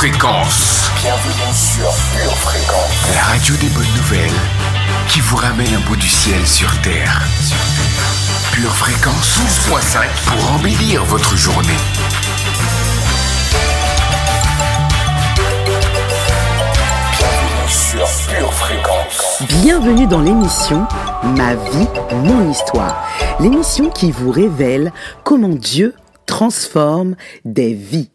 Fréquence. Bienvenue sur Pure Fréquence. La radio des bonnes nouvelles qui vous ramène un bout du ciel sur Terre. Pure Fréquence 12.5 pour embellir votre journée. Bienvenue sur Pure Fréquence. Bienvenue dans l'émission Ma vie, mon histoire. L'émission qui vous révèle comment Dieu transforme des vies.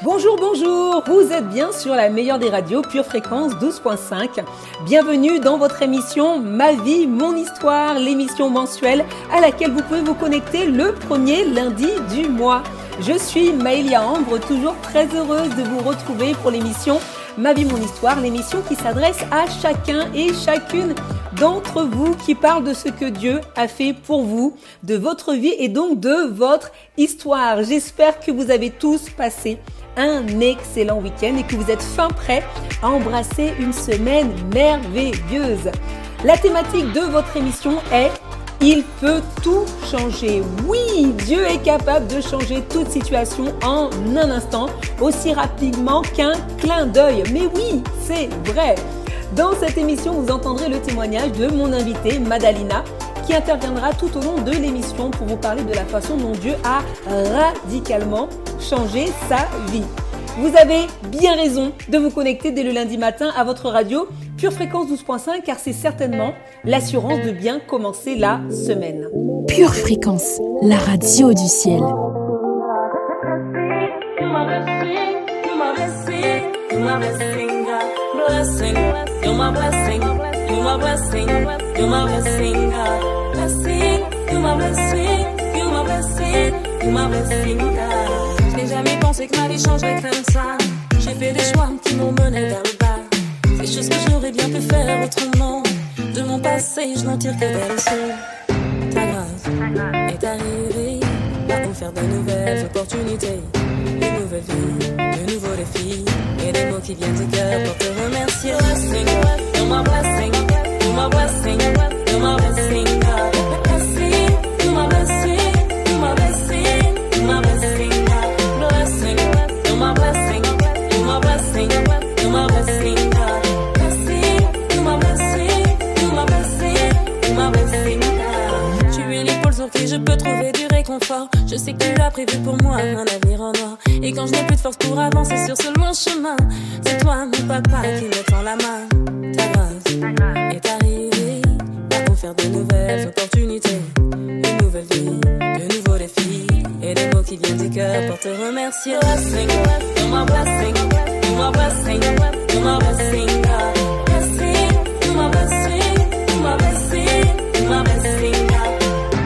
Bonjour, vous êtes bien sur la meilleure des radios, Pure Fréquence 12.5. Bienvenue dans votre émission Ma vie, mon histoire, l'émission mensuelle à laquelle vous pouvez vous connecter le premier lundi du mois. Je suis Maëlia Ambre, toujours très heureuse de vous retrouver pour l'émission Ma vie, mon histoire, l'émission qui s'adresse à chacun et chacune d'entre vous, qui parle de ce que Dieu a fait pour vous, de votre vie et donc de votre histoire. J'espère que vous avez tous passé un excellent week-end et que vous êtes fin prêts à embrasser une semaine merveilleuse. La thématique de votre émission est « Il peut tout changer ». Oui, Dieu est capable de changer toute situation en un instant, aussi rapidement qu'un clin d'œil. Mais oui, c'est vrai. Dans cette émission, vous entendrez le témoignage de mon invitée Madalina, qui interviendra tout au long de l'émission pour vous parler de la façon dont Dieu a radicalement changé sa vie. Vous avez bien raison de vous connecter dès le lundi matin à votre radio Pure Fréquence 12.5 car c'est certainement l'assurance de bien commencer la semaine. Pure Fréquence, la radio du ciel. Je n'ai jamais pensé que ma vie changerait comme ça. J'ai fait des choix qui m'ont mené vers le bas. Des choses que j'aurais bien pu faire autrement. De mon passé, je n'en tire que des leçons. Ta grâce est arrivée, m'a offert de nouvelles opportunités, de nouvelles vies, de nouveaux défis, et des mots qui viennent du cœur pour te remercier. Blessing, you're my blessing, you're my blessing, you're my blessing, God. Blessing, you're my blessing, you're my blessing, you're my blessing, God. Blessing, you're my blessing, you're my blessing, you're my blessing, God. Blessing, you're my blessing, you're my blessing, you're my blessing, God. Tu es l'épaule sur qui je peux trouver du réconfort. Je sais que tu as prévu pour moi un avenir en or. Et quand je n'ai plus de force pour avancer sur ce long chemin, c'est toi mon papa qui me tend la main. Ta grâce est arrivée, m'a offert de nouvelles opportunités, une nouvelle vie, de nouveaux défis, et des mots qui viennent du cœur pour te remercier. Blessing, you're my blessing, you're my blessing, you're my blessing, God. Blessing, you're my blessing, you're my blessing, you're my blessing, God.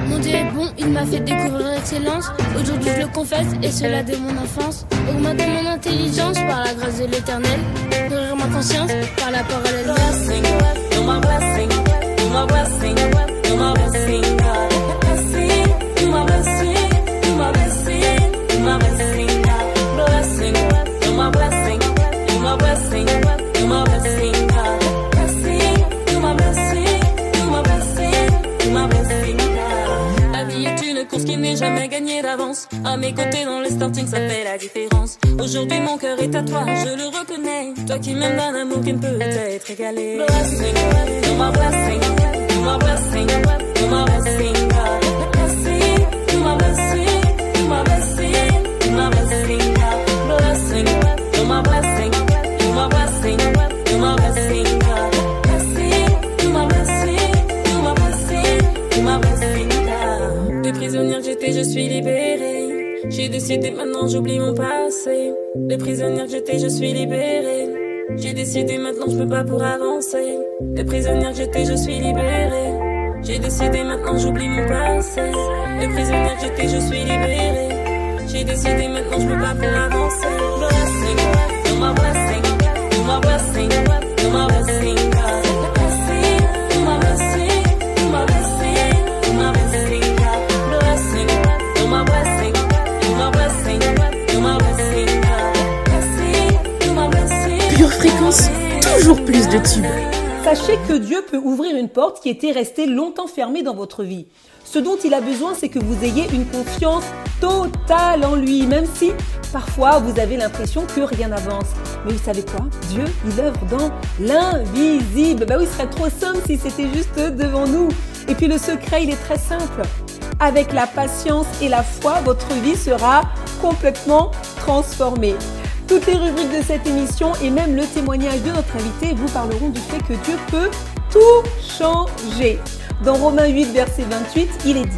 Mon Dieu est bon, il m'a fait découvrir l'excellence. Aujourd'hui je le confesse, et cela dès mon enfance. Augmenter mon intelligence par la grâce de l'éternel. Nourrir ma conscience par la parole elle. Blessing, you're my blessing, you're my blessing, you're my blessing, God. Blessing, you're my blessing, you're my blessing, you're my blessing, God. Blessing, you're my blessing, you're my blessing, you're my blessing, God. Blessing, you're my blessing, you're my blessing, you're my blessing, God. La vie est une course qui n'est jamais gagnée d'avance. À mes côtés dans les starting, ça fait la différence. Aujourd'hui mon cœur est à toi, je le reconnais. Toi qui m'aimes d'un amour qui ne peut être égalé. Blessing, you're my blessing, you're my blessing, you're my blessing, God. Blessing, you're my blessing, you're my blessing, you're my blessing, God. Blessing, you're my blessing, you're my blessing, you're my blessing, God. Blessing, you're my blessing, you're my blessing, you're my blessing, God. De prisonnière que j'étais, je suis libérée. J'ai décidé maintenant j'oublie mon passé. Les prisonnières que j'étais, je suis libérée. J'ai décidé maintenant je peux pas pour avancer. Les prisonnières que j'étais, je suis libérée. J'ai décidé maintenant j'oublie mon passé. Les prisonnières que j'étais, je suis libérée. J'ai décidé maintenant je peux pas pour avancer. Blessing, you're my blessing, you're my blessing, you're my blessing, God. Blessing, you're my blessing, you're my blessing, you're my blessing, God. Blessing, you're my blessing, you're my blessing, you're my blessing, God. Blessing, you're my blessing. Pure Fréquence, toujours plus de tubes. Sachez que Dieu peut ouvrir une porte qui était restée longtemps fermée dans votre vie. Ce dont il a besoin, c'est que vous ayez une confiance totale en lui, même si parfois vous avez l'impression que rien n'avance. Mais vous savez quoi? Dieu, il œuvre dans l'invisible. Oui, il serait trop simple si c'était juste devant nous. Et puis le secret, il est très simple. Avec la patience et la foi, votre vie sera complètement transformée. Toutes les rubriques de cette émission et même le témoignage de notre invité vous parleront du fait que Dieu peut tout changer. Dans Romains 8, verset 28, il est dit: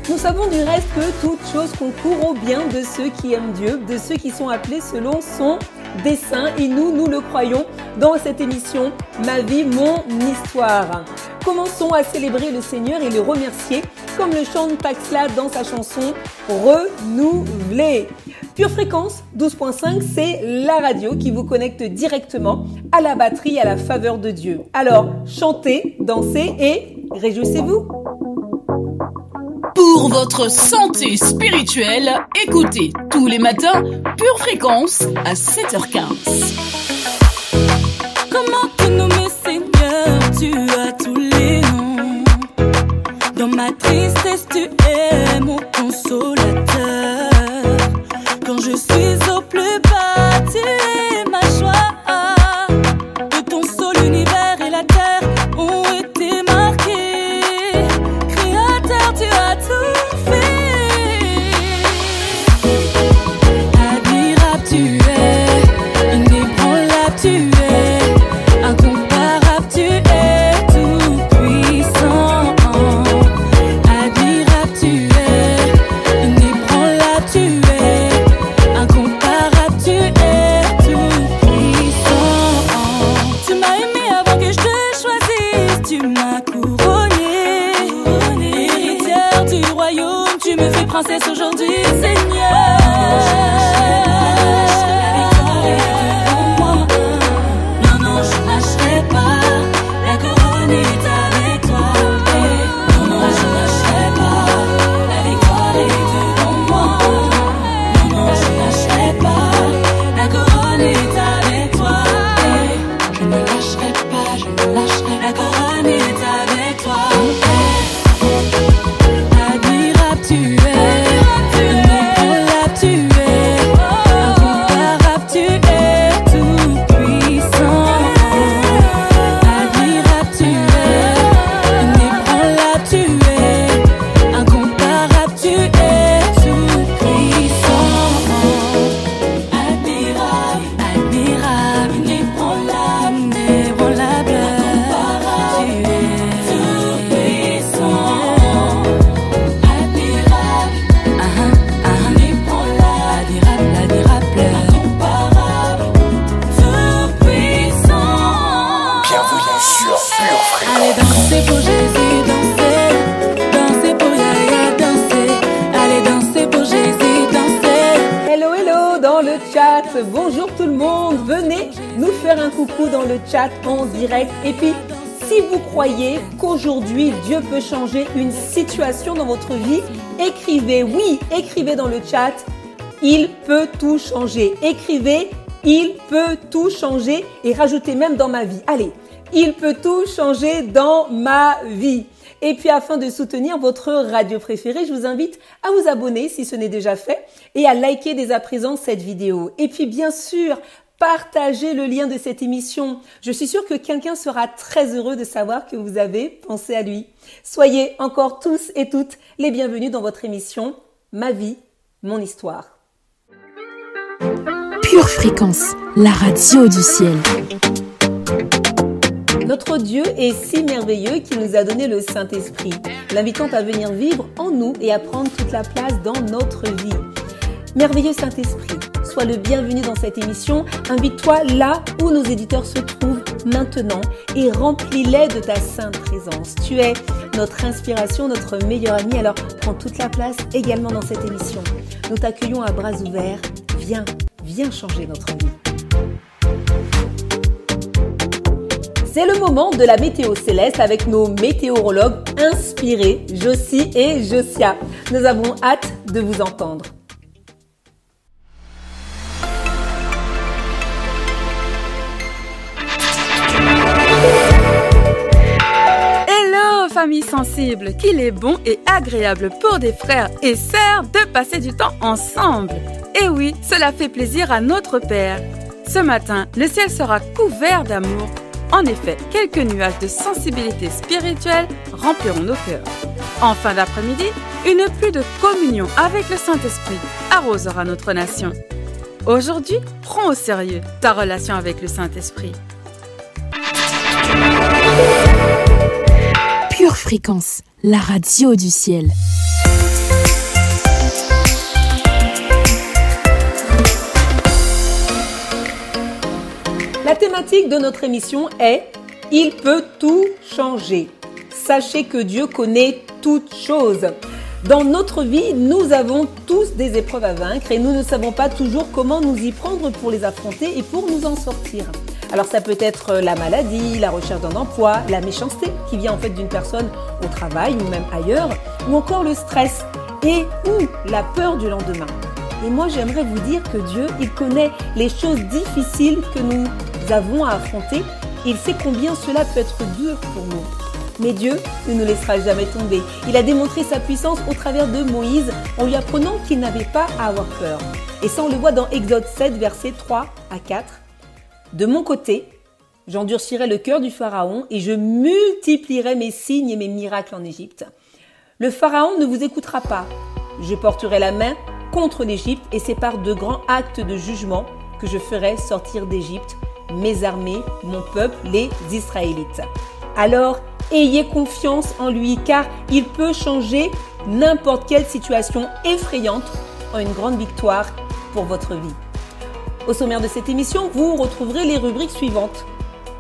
nous savons du reste que toute chose concourt au bien de ceux qui aiment Dieu, de ceux qui sont appelés selon son dessein. Et nous le croyons dans cette émission Ma vie, mon histoire. Commençons à célébrer le Seigneur et le remercier, comme le chante Paxla dans sa chanson Renouvelé. Pure Fréquence 12.5, c'est la radio qui vous connecte directement à la batterie, à la faveur de Dieu. Alors, chantez, dansez et réjouissez-vous. Pour votre santé spirituelle, écoutez tous les matins Pure Fréquence à 7h15. Comment te nommer Seigneur, tu as tous les noms. Dans ma tristesse, tu es mon consolateur. Quand je suis au plus bas, tu es ma joie. De ton sol, l'univers et la terre ont été marqués. Créateur, tu as tout fait. Admirable, tu es. Inébranlable, tu es. Incomparable, tu es. Tout puissant. Admirable, tu es. Inébranlable, tu es. Princesse aujourd'hui, Seigneur. Non, non, je lâcherai pas. La couronne est avec toi. Non, non, je lâcherai pas. La victoire est devant moi. Non, non, je lâcherai pas. La couronne est avec toi. Je ne lâcherai pas, je ne lâcherai pas. La couronne est avec toi. Admirable, tu es. Bonjour tout le monde, venez nous faire un coucou dans le chat en direct. Et puis, si vous croyez qu'aujourd'hui Dieu peut changer une situation dans votre vie, écrivez, oui, écrivez dans le chat, il peut tout changer. Écrivez, il peut tout changer et rajoutez même dans ma vie. Allez, il peut tout changer dans ma vie. Et puis, afin de soutenir votre radio préférée, je vous invite à vous abonner si ce n'est déjà fait et à liker dès à présent cette vidéo. Et puis, bien sûr, partagez le lien de cette émission. Je suis sûre que quelqu'un sera très heureux de savoir que vous avez pensé à lui. Soyez encore tous et toutes les bienvenus dans votre émission Ma vie, mon histoire. Pure Fréquence, la radio du ciel. Notre Dieu est si merveilleux qu'il nous a donné le Saint-Esprit, l'invitant à venir vivre en nous et à prendre toute la place dans notre vie. Merveilleux Saint-Esprit, sois le bienvenu dans cette émission. Invite-toi là où nos éditeurs se trouvent maintenant et remplis-les de ta sainte présence. Tu es notre inspiration, notre meilleur ami, alors prends toute la place également dans cette émission. Nous t'accueillons à bras ouverts. Viens changer notre vie. C'est le moment de la météo céleste avec nos météorologues inspirés, Josie et Josia. Nous avons hâte de vous entendre. famille sensible qu'il est bon et agréable pour des frères et sœurs de passer du temps ensemble. Et oui, cela fait plaisir à notre Père. Ce matin, le ciel sera couvert d'amour. En effet, quelques nuages de sensibilité spirituelle rempliront nos cœurs. En fin d'après-midi, une pluie de communion avec le Saint-Esprit arrosera notre nation. Aujourd'hui, prends au sérieux ta relation avec le Saint-Esprit. Pure Fréquence, la radio du ciel. La thématique de notre émission est « Il peut tout changer ». Sachez que Dieu connaît toutes choses. Dans notre vie, nous avons tous des épreuves à vaincre et nous ne savons pas toujours comment nous y prendre pour les affronter et pour nous en sortir. Alors ça peut être la maladie, la recherche d'un emploi, la méchanceté qui vient en fait d'une personne au travail ou même ailleurs, ou encore le stress et ou la peur du lendemain. Et moi j'aimerais vous dire que Dieu, il connaît les choses difficiles que nous avons à affronter. Il sait combien cela peut être dur pour nous. Mais Dieu ne nous laissera jamais tomber. Il a démontré sa puissance au travers de Moïse en lui apprenant qu'il n'avait pas à avoir peur. Et ça, on le voit dans Exode 7, versets 3 à 4. De mon côté, j'endurcirai le cœur du Pharaon et je multiplierai mes signes et mes miracles en Égypte. Le Pharaon ne vous écoutera pas. Je porterai la main contre l'Égypte et c'est par de grands actes de jugement que je ferai sortir d'Égypte mes armées, mon peuple, les Israélites. Alors, ayez confiance en lui car il peut changer n'importe quelle situation effrayante en une grande victoire pour votre vie. Au sommaire de cette émission, vous retrouverez les rubriques suivantes.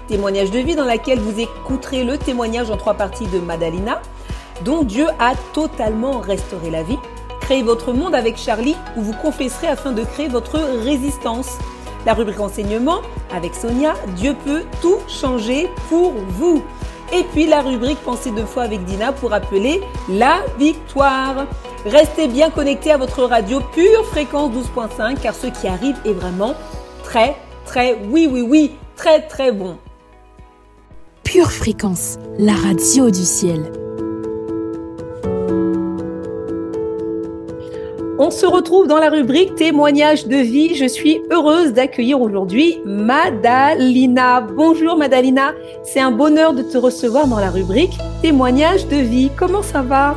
Témoignage de vie dans laquelle vous écouterez le témoignage en 3 parties de Madalina, dont Dieu a totalement restauré la vie. Créez votre monde avec Charlie où vous confesserez afin de créer votre résistance. La rubrique enseignement avec Sonia, Dieu peut tout changer pour vous. Et puis la rubrique Pensée 2 fois avec Dina pour appeler la victoire. Restez bien connectés à votre radio Pure Fréquence 12.5 car ce qui arrive est vraiment très bon. Pure Fréquence, la radio du ciel. On se retrouve dans la rubrique Témoignage de vie. Je suis heureuse d'accueillir aujourd'hui Madalina. Bonjour Madalina, c'est un bonheur de te recevoir dans la rubrique Témoignage de vie. Comment ça va ?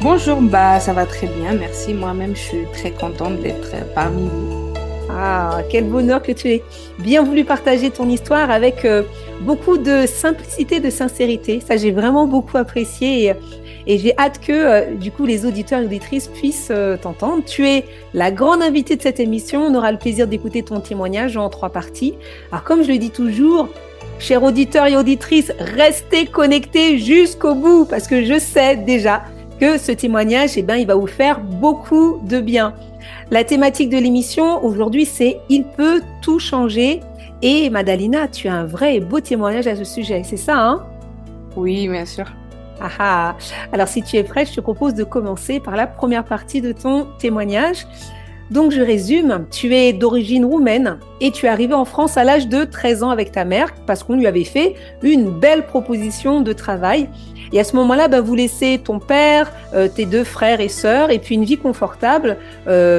Bonjour, ça va très bien, merci. Moi-même, je suis très contente d'être parmi vous. Ah, quel bonheur que tu aies bien voulu partager ton histoire avec beaucoup de simplicité, de sincérité. Ça, j'ai vraiment beaucoup apprécié et j'ai hâte que du coup les auditeurs et auditrices puissent t'entendre. Tu es la grande invitée de cette émission. On aura le plaisir d'écouter ton témoignage en 3 parties. Alors comme je le dis toujours, chers auditeurs et auditrices, restez connectés jusqu'au bout parce que je sais déjà que ce témoignage, il va vous faire beaucoup de bien. La thématique de l'émission aujourd'hui, c'est « Il peut tout changer ». Et Madalina, tu as un vrai et beau témoignage à ce sujet, c'est ça, hein ? Oui, bien sûr. Ah. Alors, si tu es prête, je te propose de commencer par la première partie de ton témoignage. Donc, je résume, tu es d'origine roumaine et tu es arrivée en France à l'âge de 13 ans avec ta mère parce qu'on lui avait fait une belle proposition de travail. Et à ce moment-là, vous laissez ton père, tes 2 frères et sœurs et puis une vie confortable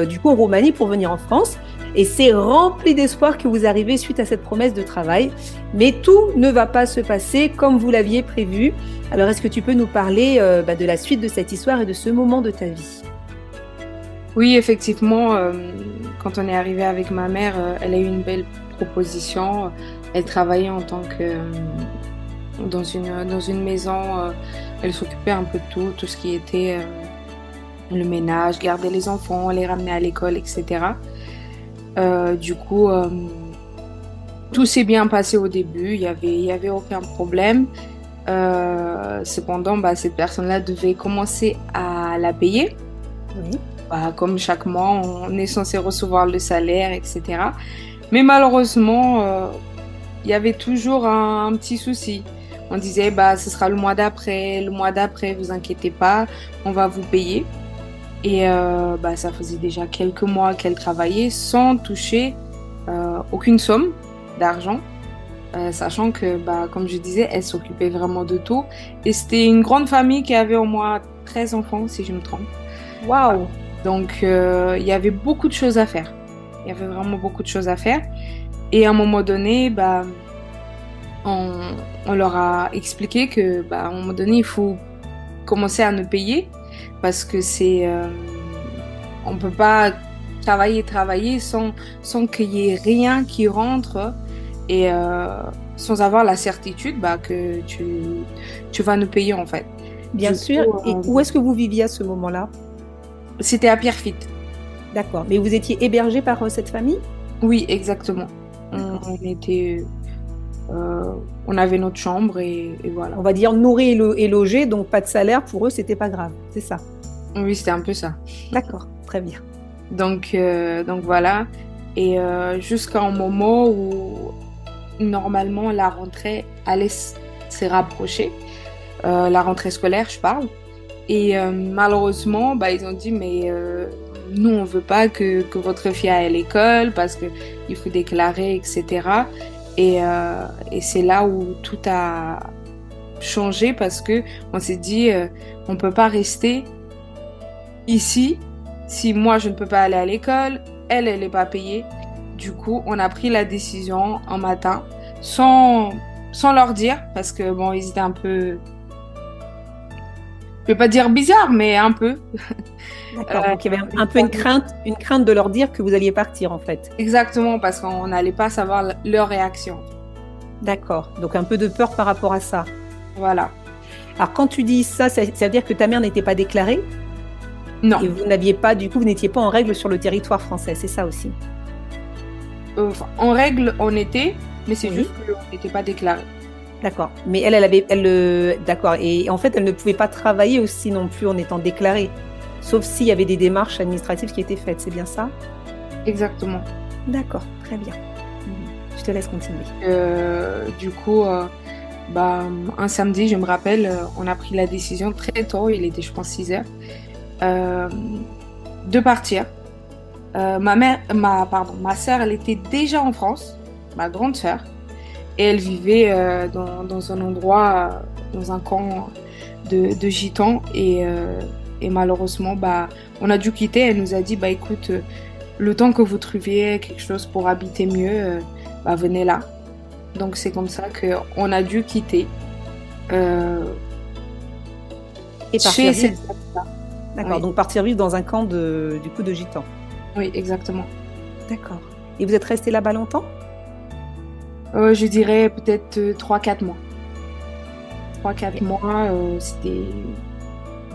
du coup en Roumanie pour venir en France. Et c'est rempli d'espoir que vous arrivez suite à cette promesse de travail. Mais tout ne va pas se passer comme vous l'aviez prévu. Alors, est-ce que tu peux nous parler de la suite de cette histoire et de ce moment de ta vie ? Oui, effectivement, quand on est arrivé avec ma mère, elle a eu une belle proposition. Elle travaillait en tant que dans une maison. Elle s'occupait un peu de tout ce qui était le ménage, garder les enfants, les ramener à l'école, etc. Du coup, tout s'est bien passé au début. Il y avait aucun problème. Cependant, cette personne-là devait commencer à la payer. Oui. Comme chaque mois, on est censé recevoir le salaire, etc. Mais malheureusement, il y avait toujours un petit souci. On disait, ce sera le mois d'après, vous inquiétez pas, on va vous payer. Et ça faisait déjà quelques mois qu'elle travaillait sans toucher aucune somme d'argent. sachant que, bah, comme je disais, elle s'occupait vraiment de tout. Et c'était une grande famille qui avait au moins 13 enfants, si je me trompe. Waouh! Donc, il y avait beaucoup de choses à faire. Il y avait vraiment beaucoup de choses à faire. Et à un moment donné, bah, on leur a expliqué que, bah, à un moment donné, il faut commencer à nous payer parce que on peut pas travailler sans qu'il y ait rien qui rentre et sans avoir la certitude bah, que tu vas nous payer en fait. Bien sûr. Et où est-ce que vous viviez à ce moment-là? C'était à Pierrefitte. D'accord. Mais vous étiez hébergé par cette famille? Oui, exactement. On avait notre chambre et voilà. On va dire nourri et logé, donc pas de salaire. Pour eux, c'était pas grave. C'est ça? Oui, c'était un peu ça. D'accord, très bien. Donc voilà. Et jusqu'à un moment où normalement la rentrée allait se rapprocher, la rentrée scolaire, je parle. Et malheureusement, bah, ils ont dit mais nous on veut pas que votre fille aille à l'école parce que il faut déclarer, etc. Et c'est là où tout a changé parce que on s'est dit on peut pas rester ici si moi je ne peux pas aller à l'école, elle n'est pas payée. Du coup, on a pris la décision un matin sans leur dire parce que bon, ils étaient un peu, je vais pas dire bizarre, mais un peu. D'accord, donc il y avait un peu une crainte de leur dire que vous alliez partir en fait. Exactement, parce qu'on n'allait pas savoir leur réaction. D'accord, donc un peu de peur par rapport à ça. Voilà. Alors quand tu dis ça, ça veut dire que ta mère n'était pas déclarée? Non. Et vous n'aviez pas, du coup, vous n'étiez pas en règle sur le territoire français, c'est ça aussi? En règle, on était, mais c'est juste qu'on n'était pas déclaré. D'accord. Mais d'accord. Et en fait, elle ne pouvait pas travailler aussi non plus en étant déclarée. Sauf s'il y avait des démarches administratives qui étaient faites, c'est bien ça? Exactement. D'accord, très bien. Je te laisse continuer. Du coup, bah, un samedi, je me rappelle, on a pris la décision très tôt, il était je pense 6 heures, de partir. Ma sœur, elle était déjà en France, ma grande sœur, et elle vivait dans un endroit, dans un camp de gitans, et malheureusement, bah, on a dû quitter. Elle nous a dit, bah écoute, le temps que vous trouviez quelque chose pour habiter mieux, bah venez là. Donc c'est comme ça qu'on a dû quitter. Et partir vivre. D'accord, Oui. donc partir vivre dans un camp de gitans. Oui, exactement. D'accord. Et vous êtes resté là-bas longtemps? Je dirais peut-être 3-4 mois. 3-4 mois, c'était...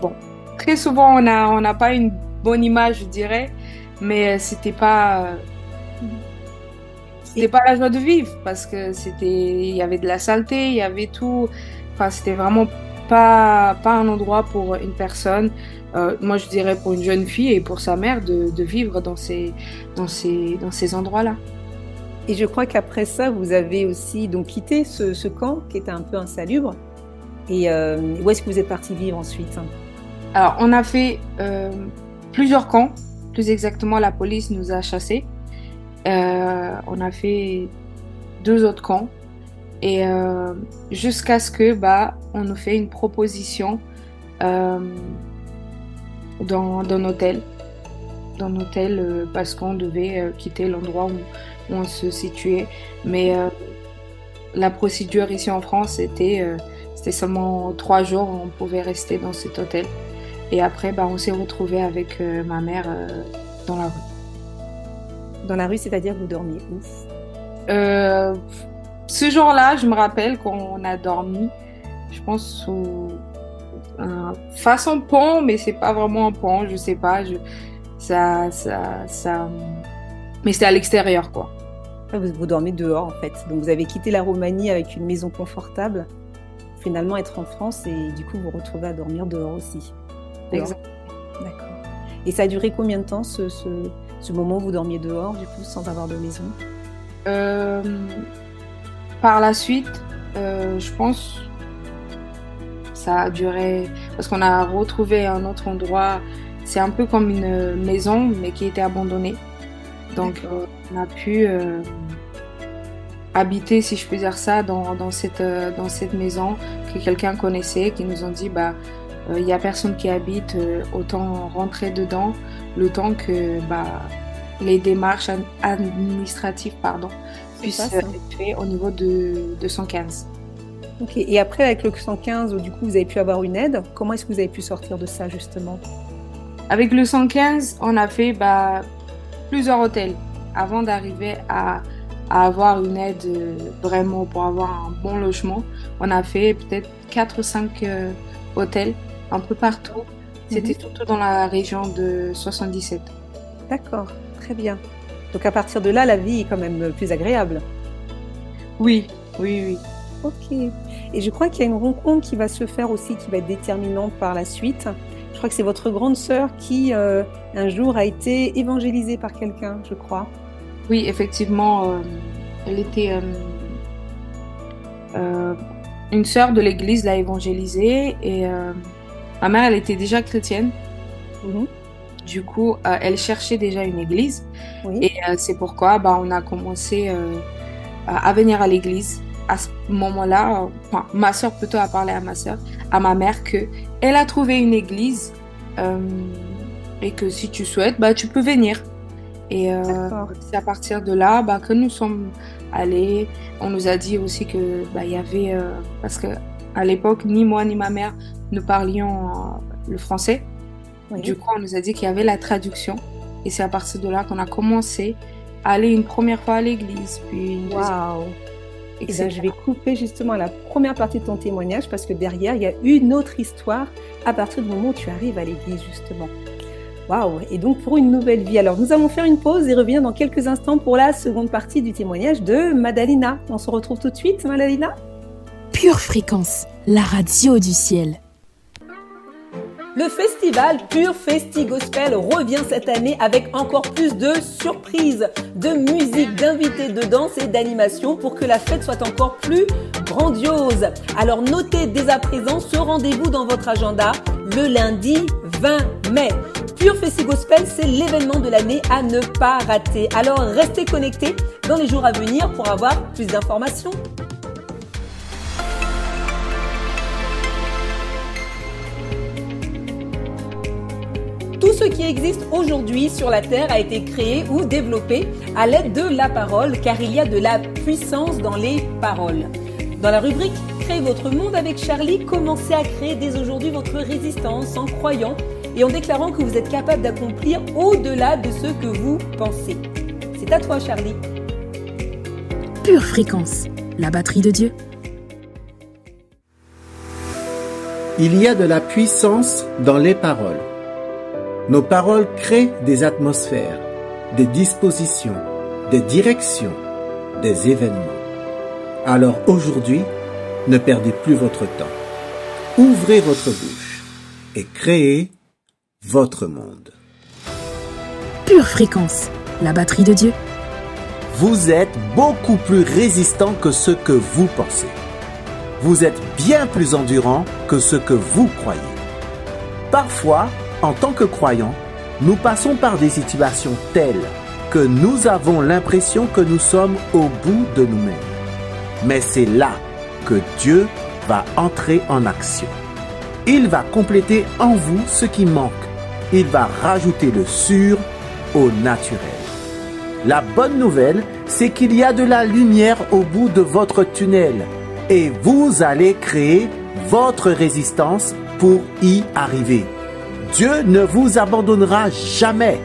Bon, très souvent, on n'a pas une bonne image, je dirais, mais c'était pas la joie de vivre, parce que il y avait de la saleté, il y avait tout. Enfin, c'était vraiment pas un endroit pour une personne. Moi, je dirais pour une jeune fille et pour sa mère de vivre dans ces endroits-là. Et je crois qu'après ça, vous avez aussi donc quitté ce camp qui était un peu insalubre. Et où est-ce que vous êtes parti vivre ensuite? Alors, on a fait plusieurs camps. Plus exactement, la police nous a chassés. On a fait 2 autres camps. Et jusqu'à ce que on nous fait une proposition dans un hôtel. Dans un hôtel parce qu'on devait quitter l'endroit où on se situait. Mais la procédure ici en France, c'était seulement 3 jours, on pouvait rester dans cet hôtel. Et après, on s'est retrouvés avec ma mère dans la rue. Dans la rue, c'est-à-dire que vous dormiez où? Ce jour-là, je me rappelle qu'on a dormi, je pense, face un pont, mais c'est pas vraiment un pont, je sais pas. Mais c'était à l'extérieur, quoi. Vous dormez dehors, en fait. Donc, vous avez quitté la Roumanie avec une maison confortable. Finalement, être en France et du coup, vous retrouvez à dormir dehors aussi. Exactement. D'accord. Et ça a duré combien de temps, ce moment où vous dormiez dehors, du coup, sans avoir de maison? Par la suite, je pense, ça a duré... Parce qu'on a retrouvé un autre endroit, c'est un peu comme une maison, mais qui était abandonnée. Donc, on a pu habité, si je peux dire ça, dans cette maison que quelqu'un connaissait, qui nous ont dit il y a personne qui habite, autant rentrer dedans, le temps que les démarches administratives puissent être faites au niveau de 115. Ok, et après avec le 115, du coup vous avez pu avoir une aide. Comment est-ce que vous avez pu sortir de ça justement? Avec le 115, on a fait plusieurs hôtels avant d'arriver à avoir une aide vraiment pour avoir un bon logement. On a fait peut-être 4 ou 5 hôtels un peu partout. C'était surtout dans la région de 77. D'accord, très bien. Donc à partir de là, la vie est quand même plus agréable. Oui. Ok. Et je crois qu'il y a une rencontre qui va se faire aussi, qui va être déterminante par la suite. Je crois que c'est votre grande sœur qui, un jour, a été évangélisée par quelqu'un, je crois. Oui, effectivement, elle était une sœur de l'église, l'a évangélisée, et ma mère, elle était déjà chrétienne. Du coup, elle cherchait déjà une église, et c'est pourquoi on a commencé à venir à l'église. À ce moment-là, ma sœur plutôt a parlé à ma mère, que elle a trouvé une église et que si tu souhaites, tu peux venir. Et c'est à partir de là que nous sommes allés. On nous a dit aussi que il y avait parce que à l'époque ni moi ni ma mère ne parlions le français. Du coup, on nous a dit qu'il y avait la traduction, et c'est à partir de là qu'on a commencé à aller une première fois à l'église, puis une deuxième. Et je vais couper justement la première partie de ton témoignage, parce que derrière, il y a une autre histoire à partir du moment où tu arrives à l'église, justement. Waouh! Et donc, pour une nouvelle vie. Alors, nous allons faire une pause et revenir dans quelques instants pour la seconde partie du témoignage de Madalina. On se retrouve tout de suite, Madalina. Pure Fréquence, la radio du ciel. Le festival Pure Festi Gospel revient cette année avec encore plus de surprises, de musique, d'invités de danse et d'animation pour que la fête soit encore plus grandiose. Alors notez dès à présent ce rendez-vous dans votre agenda le lundi 20 mai. Pure Festi Gospel, c'est l'événement de l'année à ne pas rater. Alors restez connectés dans les jours à venir pour avoir plus d'informations. Tout ce qui existe aujourd'hui sur la Terre a été créé ou développé à l'aide de la parole, car il y a de la puissance dans les paroles. Dans la rubrique « Créez votre monde » avec Charlie, commencez à créer dès aujourd'hui votre résistance en croyant et en déclarant que vous êtes capable d'accomplir au-delà de ce que vous pensez. C'est à toi, Charlie. Pure Fréquence, la batterie de Dieu. Il y a de la puissance dans les paroles. Nos paroles créent des atmosphères, des dispositions, des directions, des événements. Alors aujourd'hui, ne perdez plus votre temps. Ouvrez votre bouche et créez votre monde. Pure Fréquence, la batterie de Dieu. Vous êtes beaucoup plus résistant que ce que vous pensez. Vous êtes bien plus endurant que ce que vous croyez. Parfois, en tant que croyants, nous passons par des situations telles que nous avons l'impression que nous sommes au bout de nous-mêmes. Mais c'est là que Dieu va entrer en action. Il va compléter en vous ce qui manque. Il va rajouter le sûr au naturel. La bonne nouvelle, c'est qu'il y a de la lumière au bout de votre tunnel et vous allez créer votre résistance pour y arriver. Dieu ne vous abandonnera jamais.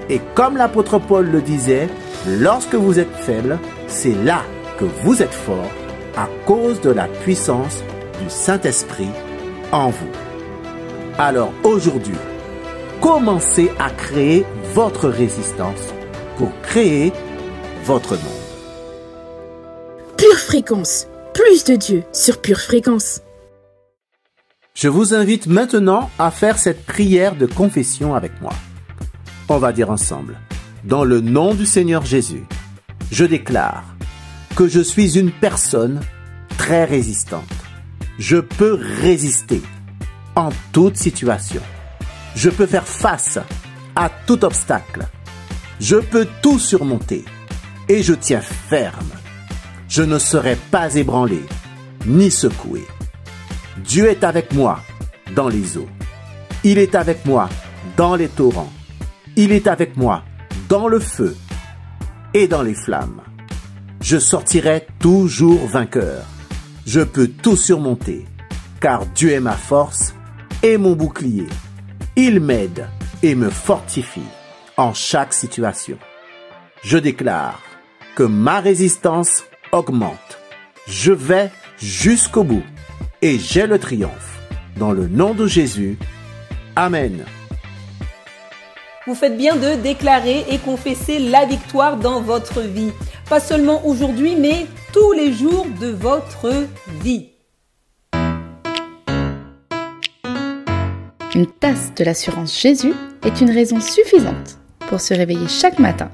Et comme l'apôtre Paul le disait, lorsque vous êtes faible, c'est là que vous êtes fort à cause de la puissance du Saint-Esprit en vous. Alors aujourd'hui, commencez à créer votre résistance pour créer votre monde. Pure Fréquence, plus de Dieu sur Pure Fréquence. Je vous invite maintenant à faire cette prière de confession avec moi. On va dire ensemble, dans le nom du Seigneur Jésus, je déclare que je suis une personne très résistante. Je peux résister en toute situation. Je peux faire face à tout obstacle. Je peux tout surmonter et je tiens ferme. Je ne serai pas ébranlé, ni secoué. Dieu est avec moi dans les eaux. Il est avec moi dans les torrents. Il est avec moi dans le feu et dans les flammes. Je sortirai toujours vainqueur. Je peux tout surmonter, car Dieu est ma force et mon bouclier. Il m'aide et me fortifie en chaque situation. Je déclare que ma résistance augmente. Je vais jusqu'au bout et j'ai le triomphe. Dans le nom de Jésus, Amen. Vous faites bien de déclarer et confesser la victoire dans votre vie. Pas seulement aujourd'hui, mais tous les jours de votre vie. Une tasse de l'assurance Jésus est une raison suffisante pour se réveiller chaque matin.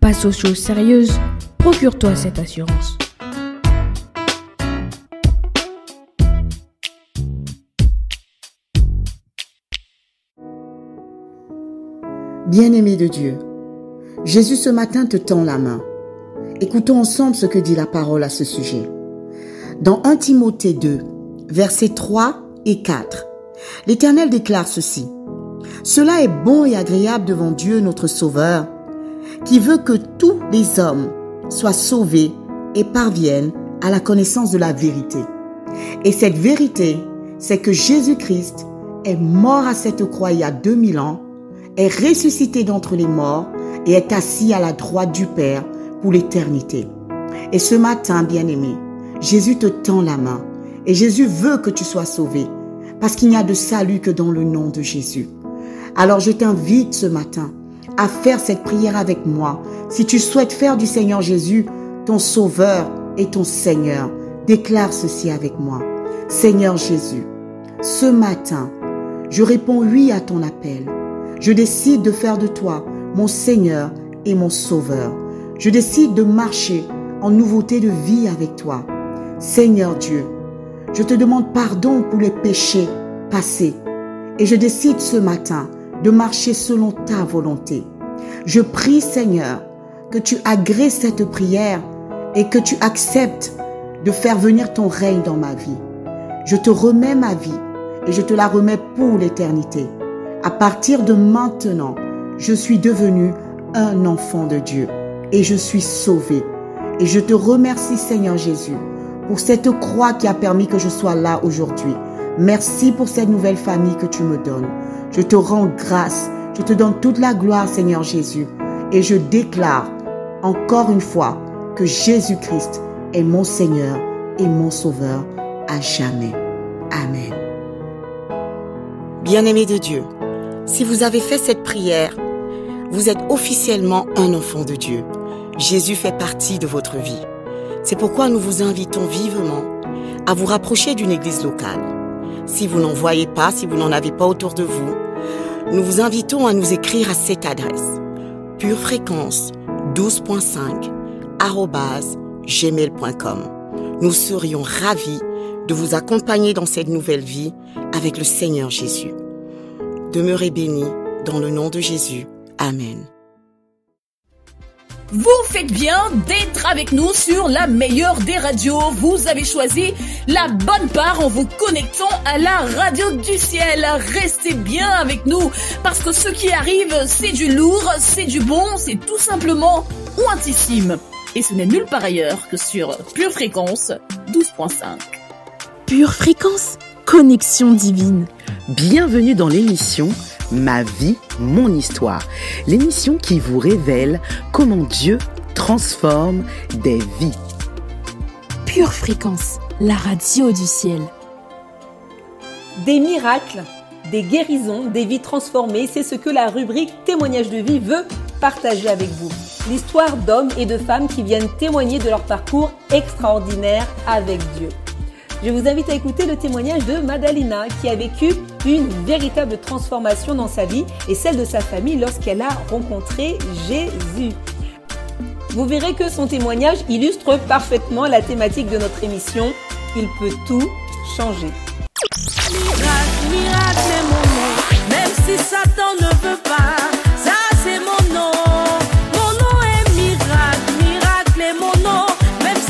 Passe aux choses sérieuses, procure-toi cette assurance. Bien-aimé de Dieu, Jésus ce matin te tend la main. Écoutons ensemble ce que dit la parole à ce sujet. Dans 1 Timothée 2, versets 3 et 4, l'Éternel déclare ceci. Cela est bon et agréable devant Dieu notre Sauveur, qui veut que tous les hommes soient sauvés et parviennent à la connaissance de la vérité. Et cette vérité, c'est que Jésus-Christ est mort à cette croix il y a 2000 ans, est ressuscité d'entre les morts et est assis à la droite du Père pour l'éternité. Et ce matin, bien-aimé, Jésus te tend la main et Jésus veut que tu sois sauvé parce qu'il n'y a de salut que dans le nom de Jésus. Alors je t'invite ce matin à faire cette prière avec moi. Si tu souhaites faire du Seigneur Jésus ton Sauveur et ton Seigneur, déclare ceci avec moi. Seigneur Jésus, ce matin, je réponds oui à ton appel. Je décide de faire de toi mon Seigneur et mon Sauveur. Je décide de marcher en nouveauté de vie avec toi. Seigneur Dieu, je te demande pardon pour les péchés passés et je décide ce matin de marcher selon ta volonté. Je prie, Seigneur, que tu agrées cette prière et que tu acceptes de faire venir ton règne dans ma vie. Je te remets ma vie et je te la remets pour l'éternité. À partir de maintenant, je suis devenu un enfant de Dieu et je suis sauvé. Et je te remercie, Seigneur Jésus, pour cette croix qui a permis que je sois là aujourd'hui. Merci pour cette nouvelle famille que tu me donnes. Je te rends grâce. Je te donne toute la gloire, Seigneur Jésus. Et je déclare encore une fois que Jésus-Christ est mon Seigneur et mon Sauveur à jamais. Amen. Bien-aimés de Dieu, si vous avez fait cette prière, vous êtes officiellement un enfant de Dieu. Jésus fait partie de votre vie. C'est pourquoi nous vous invitons vivement à vous rapprocher d'une église locale. Si vous n'en voyez pas, si vous n'en avez pas autour de vous, nous vous invitons à nous écrire à cette adresse purefréquence12.5@gmail.com. Nous serions ravis de vous accompagner dans cette nouvelle vie avec le Seigneur Jésus. Demeurez bénis dans le nom de Jésus. Amen. Vous faites bien d'être avec nous sur la meilleure des radios. Vous avez choisi la bonne part en vous connectant à la radio du ciel. Restez bien avec nous parce que ce qui arrive, c'est du lourd, c'est du bon, c'est tout simplement ouintissime. Et ce n'est nulle part ailleurs que sur Pure Fréquence 12.5. Pure Fréquence, connexion divine. Bienvenue dans l'émission Ma vie, mon histoire. L'émission qui vous révèle comment Dieu transforme des vies. Pure Fréquence, la radio du ciel. Des miracles, des guérisons, des vies transformées, c'est ce que la rubrique Témoignages de vie veut partager avec vous. L'histoire d'hommes et de femmes qui viennent témoigner de leur parcours extraordinaire avec Dieu. Je vous invite à écouter le témoignage de Madalena qui a vécu une véritable transformation dans sa vie et celle de sa famille lorsqu'elle a rencontré Jésus. Vous verrez que son témoignage illustre parfaitement la thématique de notre émission. Il peut tout changer. Miracle, miracle est mon nom, même si Satan ne veut pas, ça c'est mon nom. Mon nom est miracle, miracle est mon nom, même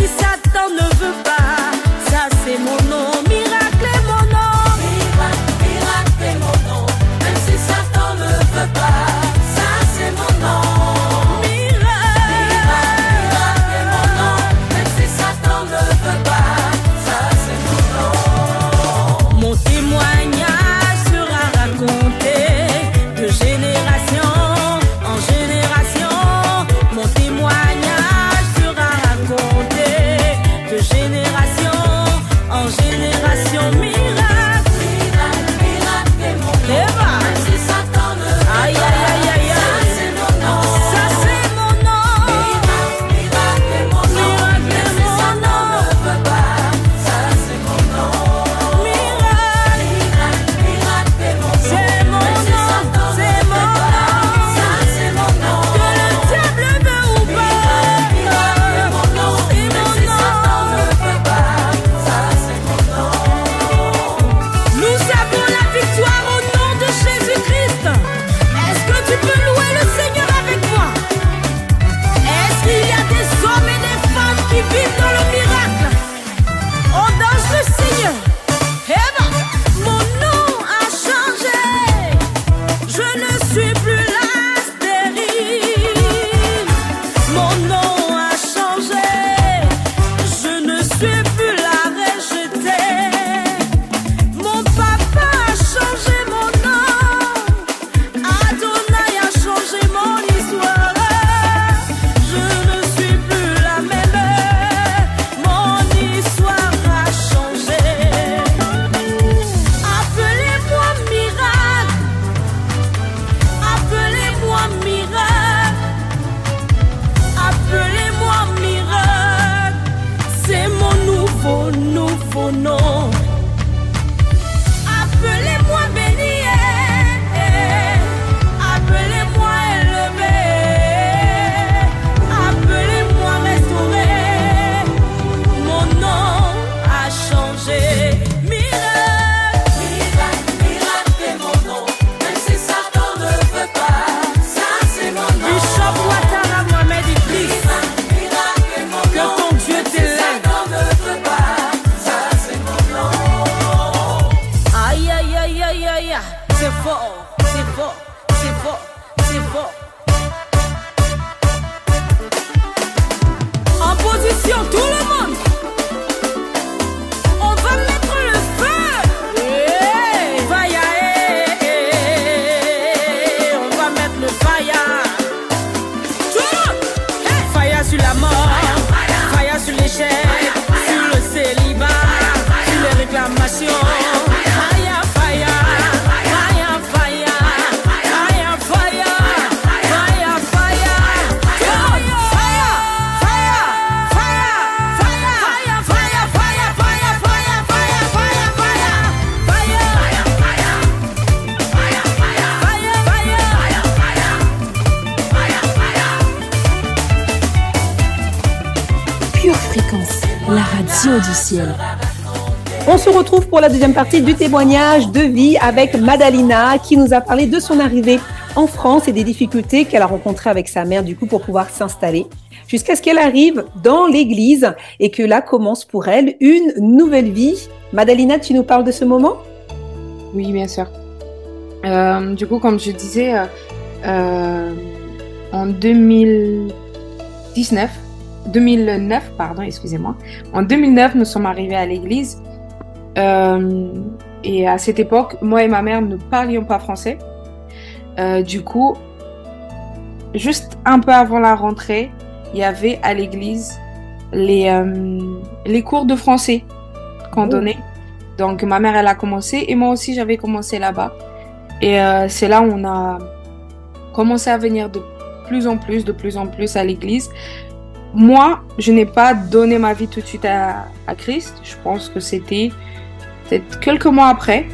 C'est fort, c'est fort, c'est fort, c'est fort. En position, tout le monde. On va mettre le feu. Hey, fire, on va mettre le fire. Tout le monde. Hey. Fire sur la mort, fire sur l'échec, sur le célibat, sur les réclamations. Pure Fréquence, la radio du ciel. On se retrouve pour la deuxième partie du témoignage de vie avec Madalina qui nous a parlé de son arrivée en France et des difficultés qu'elle a rencontrées avec sa mère du coup pour pouvoir s'installer jusqu'à ce qu'elle arrive dans l'église et que là commence pour elle une nouvelle vie. Madalina, tu nous parles de ce moment ? Oui, bien sûr. Du coup, comme je disais, en 2009, excusez-moi. En 2009, nous sommes arrivés à l'église. Et à cette époque, moi et ma mère ne parlions pas français. Du coup, juste un peu avant la rentrée, il y avait à l'église les cours de français qu'on donnait. Donc ma mère, elle a commencé et moi aussi, j'avais commencé là-bas. Et c'est là où on a commencé à venir de plus en plus à l'église. Moi, je n'ai pas donné ma vie tout de suite à Christ. Je pense que c'était peut-être quelques mois après.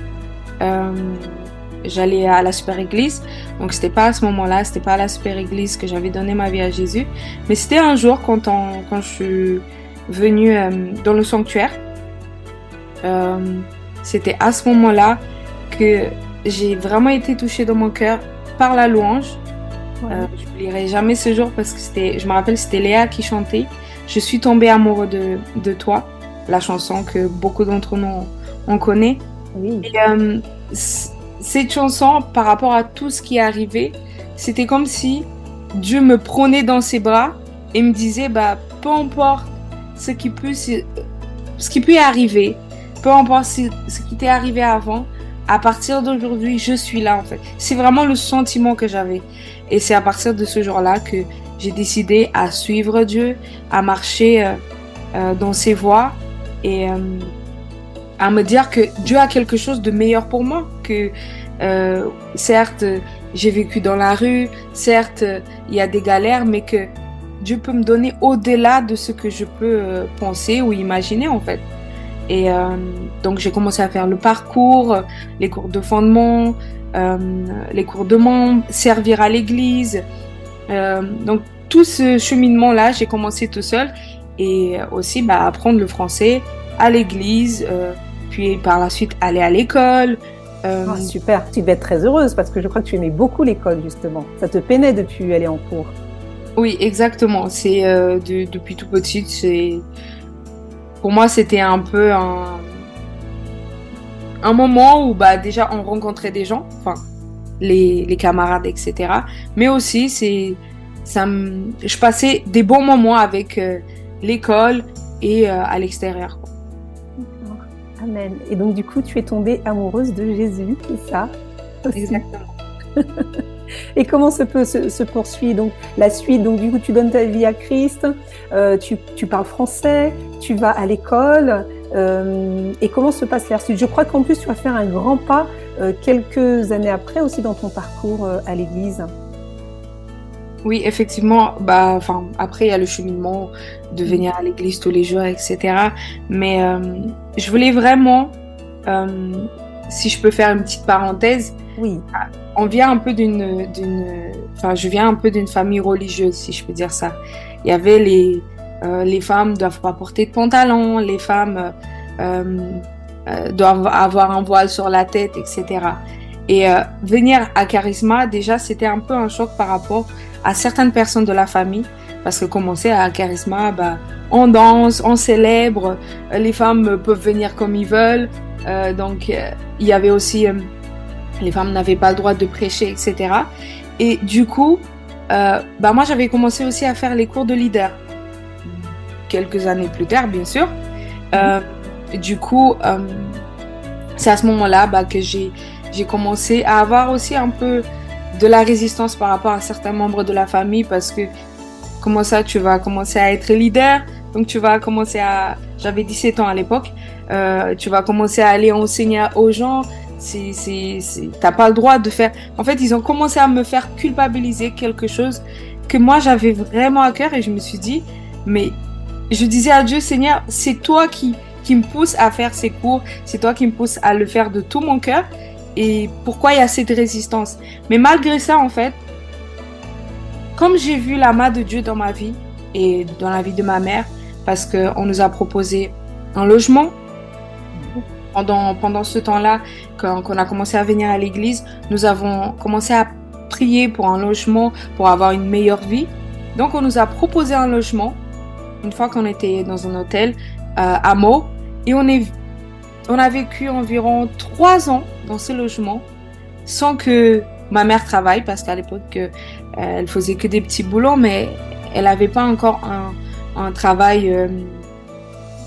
J'allais à la super église. Donc, c'était pas à ce moment-là, c'était pas à la super église que j'avais donné ma vie à Jésus. Mais c'était un jour quand je suis venue dans le sanctuaire. C'était à ce moment-là que j'ai vraiment été touchée dans mon cœur par la louange. Je n'oublierai jamais ce jour parce que je me rappelle, c'était Léa qui chantait. Je suis tombée amoureux de toi, la chanson que beaucoup d'entre nous on connaît. Oui. Et, cette chanson, par rapport à tout ce qui est arrivé, c'était comme si Dieu me prenait dans ses bras et me disait, peu importe ce qui peut arriver, peu importe ce qui t'est arrivé avant, à partir d'aujourd'hui, je suis là en fait. C'est vraiment le sentiment que j'avais. Et c'est à partir de ce jour-là que j'ai décidé à suivre Dieu, à marcher dans ses voies et à me dire que Dieu a quelque chose de meilleur pour moi. Que certes, j'ai vécu dans la rue, certes, il y a des galères, mais que Dieu peut me donner au-delà de ce que je peux penser ou imaginer en fait. Et donc j'ai commencé à faire le parcours, les cours de fondement, les cours de membres, servir à l'église. Donc tout ce cheminement-là, j'ai commencé tout seul et aussi apprendre le français à l'église, puis par la suite aller à l'école. Super, tu devais être très heureuse parce que je crois que tu aimais beaucoup l'école justement. Ça te peinait de plus aller en cours. Oui, exactement. C'est depuis tout petit, pour moi, c'était un peu un moment où déjà on rencontrait des gens, enfin les camarades, etc. Mais aussi, je passais des bons moments avec l'école et à l'extérieur. Amen. Et donc du coup, tu es tombée amoureuse de Jésus, c'est ça aussi. Exactement. Et comment se poursuit donc la suite? Donc du coup, tu donnes ta vie à Christ, tu parles français, tu vas à l'école, et comment se passe la suite? Je crois qu'en plus, tu vas faire un grand pas quelques années après aussi dans ton parcours à l'église. Oui, effectivement. Après, il y a le cheminement de venir à l'église tous les jours, etc. Mais je voulais vraiment, si je peux faire une petite parenthèse, oui. Je viens un peu d'une famille religieuse, si je peux dire ça. Il y avait les femmes doivent pas porter de pantalon, les femmes doivent avoir un voile sur la tête, etc. Et venir à Charisma, déjà, c'était un peu un choc par rapport à certaines personnes de la famille, parce que commencer à Charisma, on danse, on célèbre, les femmes peuvent venir comme ils veulent. Donc, il y avait aussi les femmes n'avaient pas le droit de prêcher, etc. Et du coup, moi, j'avais commencé aussi à faire les cours de leader. Quelques années plus tard, bien sûr. Du coup, c'est à ce moment-là que j'ai commencé à avoir aussi un peu de la résistance par rapport à certains membres de la famille, parce que comment ça, tu vas commencer à être leader, donc tu vas commencer à... J'avais 17 ans à l'époque, tu vas commencer à aller enseigner aux gens, t'as pas le droit de faire... En fait, ils ont commencé à me faire culpabiliser quelque chose que moi, j'avais vraiment à cœur, et je me suis dit, mais je disais à Dieu, Seigneur, c'est toi qui me pousse à faire ces cours, c'est toi qui me pousse à le faire de tout mon cœur, et pourquoi il y a cette résistance. Mais malgré ça, en fait, comme j'ai vu la main de Dieu dans ma vie et dans la vie de ma mère, parce qu'on nous a proposé un logement, pendant ce temps-là, quand on a commencé à venir à l'église, nous avons commencé à prier pour un logement, pour avoir une meilleure vie. Donc on nous a proposé un logement, une fois qu'on était dans un hôtel à Meaux, et on a vécu environ 3 ans dans ce logement sans que ma mère travaille, parce qu'à l'époque, elle faisait que des petits boulots, mais elle n'avait pas encore un travail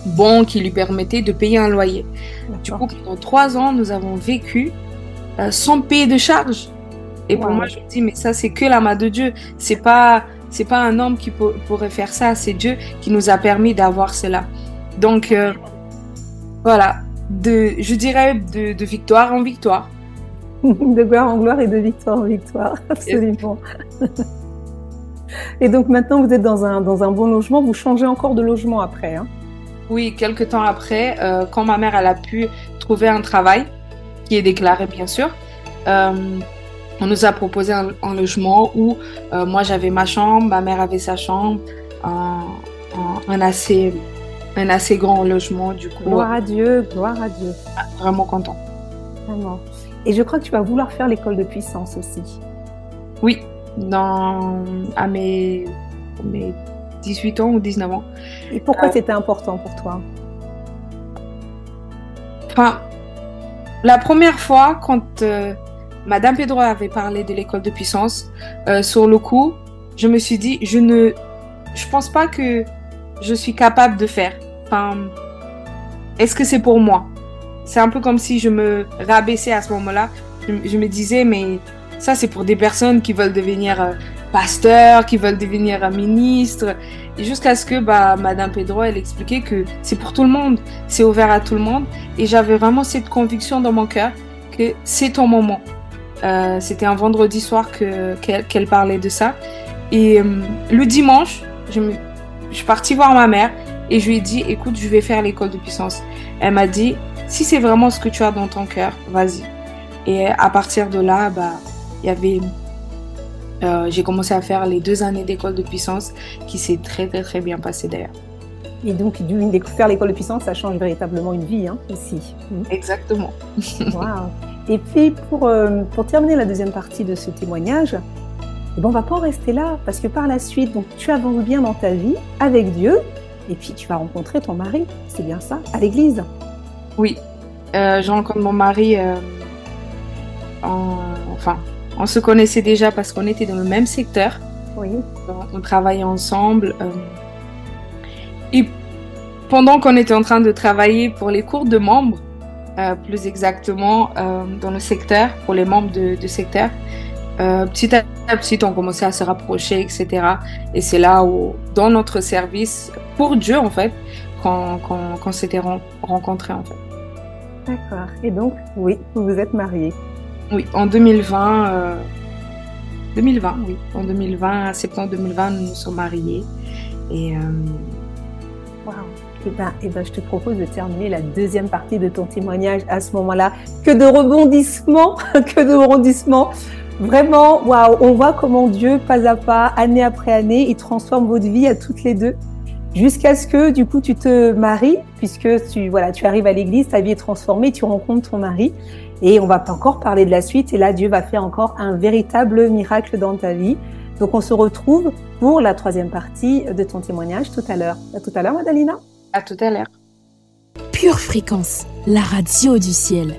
bon qui lui permettait de payer un loyer. Du coup, pendant 3 ans, nous avons vécu sans payer de charges. Et pour moi, je me dis, mais ça, c'est que la main de Dieu. C'est pas un homme qui pourrait faire ça, c'est Dieu qui nous a permis d'avoir cela. Donc, voilà, je dirais de victoire en victoire. De gloire en gloire et de victoire en victoire, absolument. Et donc maintenant, vous êtes dans un bon logement, vous changez encore de logement après, hein? Oui, quelques temps après, quand ma mère elle a pu trouver un travail, qui est déclaré bien sûr, on nous a proposé un logement où moi j'avais ma chambre, ma mère avait sa chambre, un assez grand logement du coup. Gloire à Dieu, gloire à Dieu. Vraiment content. Vraiment. Et je crois que tu vas vouloir faire l'école de puissance aussi. Oui, à mes 18 ans ou 19 ans. Et pourquoi c'était important pour toi? Enfin, la première fois, quand Madame Pedro avait parlé de l'école de puissance, sur le coup, je me suis dit, je pense pas que je suis capable de faire. Enfin, est-ce que c'est pour moi? C'est un peu comme si je me rabaissais à ce moment-là. Je me disais, mais ça, c'est pour des personnes qui veulent devenir pasteur, qui veulent devenir ministre. Et jusqu'à ce que Madame Pedro, elle expliquait que c'est pour tout le monde, c'est ouvert à tout le monde. Et j'avais vraiment cette conviction dans mon cœur que c'est ton moment. C'était un vendredi soir qu'elle parlait de ça. Et le dimanche, je suis partie voir ma mère et je lui ai dit, écoute, je vais faire l'école de puissance. Elle m'a dit, si c'est vraiment ce que tu as dans ton cœur, vas-y. Et à partir de là, j'ai commencé à faire les 2 années d'école de puissance qui s'est très très très bien passé d'ailleurs. Et donc faire l'école de puissance, ça change véritablement une vie aussi. Exactement. Wow. Et puis pour terminer la deuxième partie de ce témoignage, on va pas en rester là, parce que par la suite, donc tu avances bien dans ta vie avec Dieu, et puis tu vas rencontrer ton mari, c'est bien ça, à l'église. Oui, je rencontre mon mari. On se connaissait déjà parce qu'on était dans le même secteur. Oui. On travaillait ensemble. Et pendant qu'on était en train de travailler pour les cours de membres, plus exactement dans le secteur, pour les membres de secteur, petit à petit, on commençait à se rapprocher, etc. Et c'est là où, dans notre service, pour Dieu, en fait, qu'on s'était rencontrés, en fait. D'accord. Et donc, oui, vous vous êtes mariés. Oui, en 2020, oui. En 2020, septembre 2020, nous nous sommes mariés. Et wow. Et ben, je te propose de terminer la deuxième partie de ton témoignage à ce moment-là. Que de rebondissements, que de rebondissements. Vraiment, waouh, on voit comment Dieu, pas à pas, année après année, il transforme votre vie à toutes les deux. Jusqu'à ce que, du coup, tu te maries, puisque tu arrives à l'église, ta vie est transformée, tu rencontres ton mari. Et on va pas encore parler de la suite. Et là, Dieu va faire encore un véritable miracle dans ta vie. Donc, on se retrouve pour la 3e partie de ton témoignage tout à l'heure. À tout à l'heure, Madalina. À tout à l'heure. Pure Fréquence, la radio du ciel.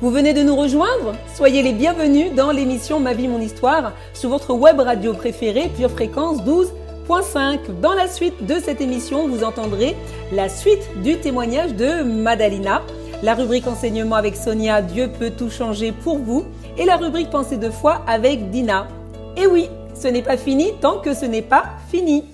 Vous venez de nous rejoindre? Soyez les bienvenus dans l'émission Ma vie, mon histoire sur votre web radio préférée Pure Fréquence 12.5. Dans la suite de cette émission, vous entendrez la suite du témoignage de Madalina, la rubrique enseignement avec Sonia, Dieu peut tout changer pour vous, et la rubrique pensée de foi avec Dina. Et oui, ce n'est pas fini tant que ce n'est pas fini.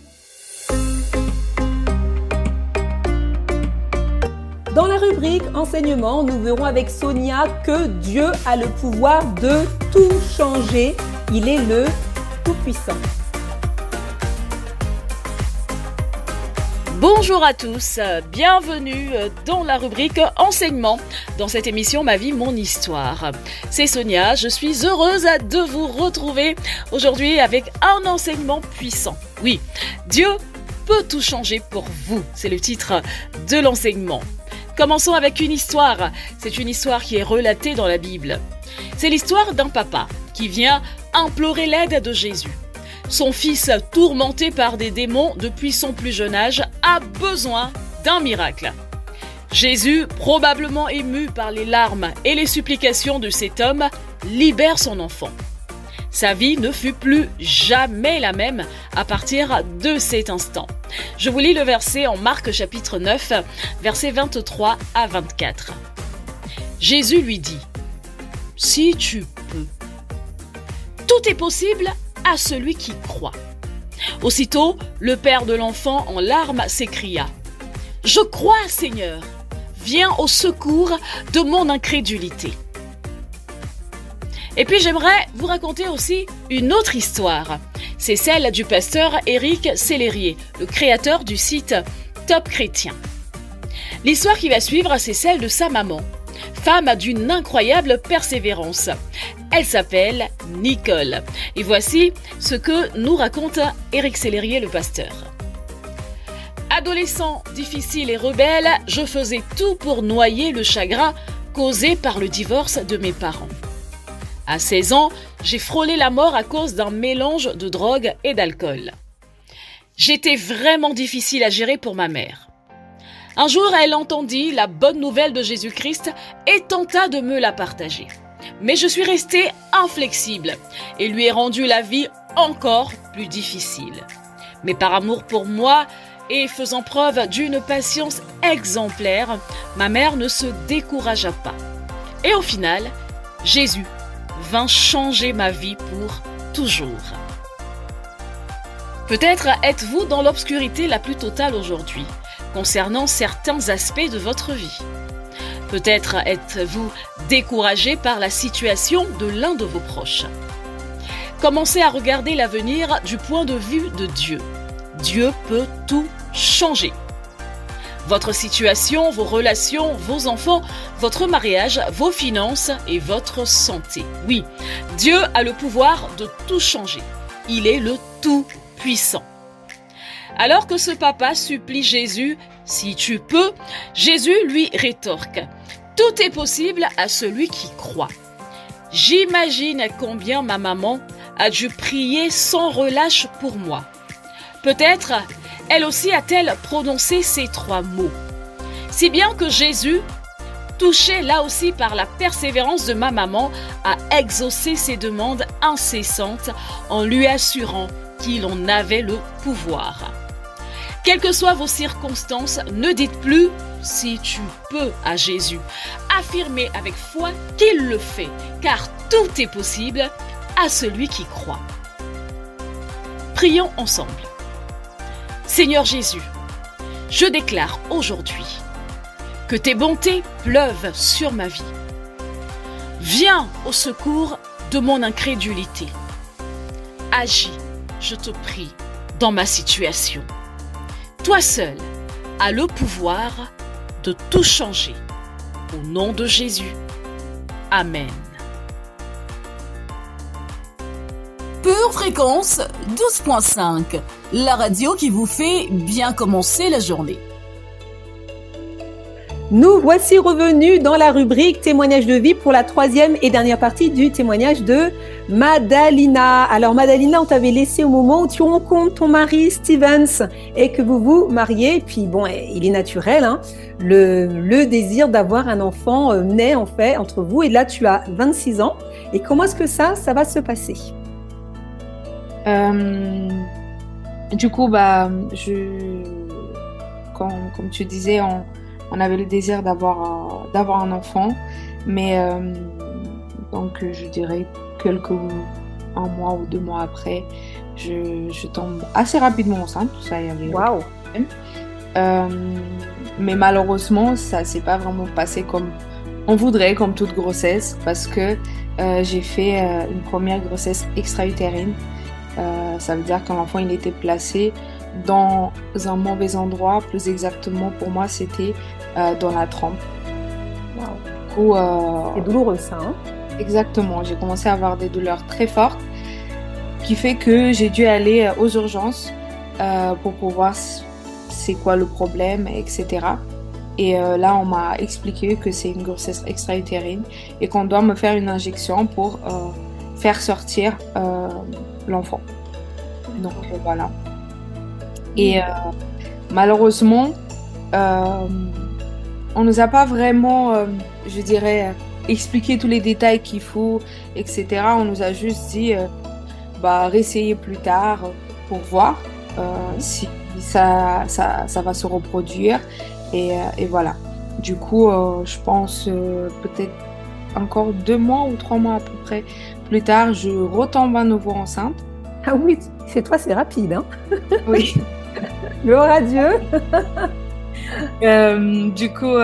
Dans la rubrique enseignement, nous verrons avec Sonia que Dieu a le pouvoir de tout changer. Il est le Tout-Puissant. Bonjour à tous, bienvenue dans la rubrique enseignement dans cette émission Ma vie, mon histoire. C'est Sonia, je suis heureuse de vous retrouver aujourd'hui avec un enseignement puissant. Oui, Dieu peut tout changer pour vous, c'est le titre de l'enseignement. Commençons avec une histoire. C'est une histoire qui est relatée dans la Bible. C'est l'histoire d'un papa qui vient implorer l'aide de Jésus. Son fils, tourmenté par des démons depuis son plus jeune âge, a besoin d'un miracle. Jésus, probablement ému par les larmes et les supplications de cet homme, libère son enfant. Sa vie ne fut plus jamais la même à partir de cet instant. Je vous lis le verset en Marc chapitre 9, versets 23 à 24. Jésus lui dit : « Si tu peux, tout est possible à celui qui croit. » Aussitôt, le père de l'enfant en larmes s'écria : « Je crois, Seigneur, viens au secours de mon incrédulité. » Et puis j'aimerais vous raconter aussi une autre histoire. C'est celle du pasteur Éric Sellerier, le créateur du site Top Chrétien. L'histoire qui va suivre, c'est celle de sa maman, femme d'une incroyable persévérance. Elle s'appelle Nicole. Et voici ce que nous raconte Éric Sellerier, le pasteur. Adolescent, difficile et rebelle, je faisais tout pour noyer le chagrin causé par le divorce de mes parents. À 16 ans, j'ai frôlé la mort à cause d'un mélange de drogue et d'alcool. J'étais vraiment difficile à gérer pour ma mère. Un jour, elle entendit la bonne nouvelle de Jésus-Christ et tenta de me la partager. Mais je suis restée inflexible et lui ai rendu la vie encore plus difficile. Mais par amour pour moi et faisant preuve d'une patience exemplaire, ma mère ne se découragea pas. Et au final, Jésus vint changer ma vie pour toujours. Peut-être êtes-vous dans l'obscurité la plus totale aujourd'hui, concernant certains aspects de votre vie. Peut-être êtes-vous découragé par la situation de l'un de vos proches. Commencez à regarder l'avenir du point de vue de Dieu. Dieu peut tout changer. Votre situation, vos relations, vos enfants, votre mariage, vos finances et votre santé. Oui, Dieu a le pouvoir de tout changer. Il est le Tout-Puissant. Alors que ce papa supplie Jésus, « Si tu peux », Jésus lui rétorque, « Tout est possible à celui qui croit. » J'imagine combien ma maman a dû prier sans relâche pour moi. Peut-être elle aussi a-t-elle prononcé ces 3 mots. Si bien que Jésus, touché là aussi par la persévérance de ma maman, a exaucé ses demandes incessantes en lui assurant qu'il en avait le pouvoir. Quelles que soient vos circonstances, ne dites plus « si tu peux » à Jésus. Affirmez avec foi qu'il le fait, car tout est possible à celui qui croit. Prions ensemble. Seigneur Jésus, je déclare aujourd'hui que tes bontés pleuvent sur ma vie. Viens au secours de mon incrédulité. Agis, je te prie, dans ma situation. Toi seul as le pouvoir de tout changer. Au nom de Jésus. Amen. Pure Fréquence 12.5, la radio qui vous fait bien commencer la journée. Nous voici revenus dans la rubrique témoignage de vie pour la troisième et dernière partie du témoignage de Madalina. Alors Madalina, on t'avait laissé au moment où tu rencontres ton mari Stevens et que vous vous mariez. Puis bon, il est naturel, hein, le désir d'avoir un enfant naît en fait entre vous. Et là, tu as 26 ans. Et comment est-ce que ça va se passer? Du coup, comme tu disais, on avait le désir d'avoir un enfant, mais donc je dirais un mois ou 2 mois après, je tombe assez rapidement enceinte. Ça y avait Waouh. Mais malheureusement, ça s'est pas vraiment passé comme on voudrait, comme toute grossesse, parce que j'ai fait une première grossesse extra-utérine. Ça veut dire que l'enfant il était placé dans un mauvais endroit, plus exactement pour moi c'était dans la trompe. Wow. C'est douloureux ça, hein? Exactement, j'ai commencé à avoir des douleurs très fortes, qui fait que j'ai dû aller aux urgences pour voir c'est quoi le problème, etc. Et là on m'a expliqué que c'est une grossesse extra-utérine et qu'on doit me faire une injection pour faire sortir l'enfant. Donc voilà. Et malheureusement, on nous a pas vraiment, je dirais, expliqué tous les détails qu'il faut, etc. On nous a juste dit, réessayer plus tard pour voir si ça va se reproduire. Et voilà. Du coup, je pense peut-être encore 2 mois ou 3 mois à peu près plus tard, je retombe à nouveau enceinte. Ah oui, chez toi c'est rapide, hein? Oui. Gloire à Dieu. Du coup,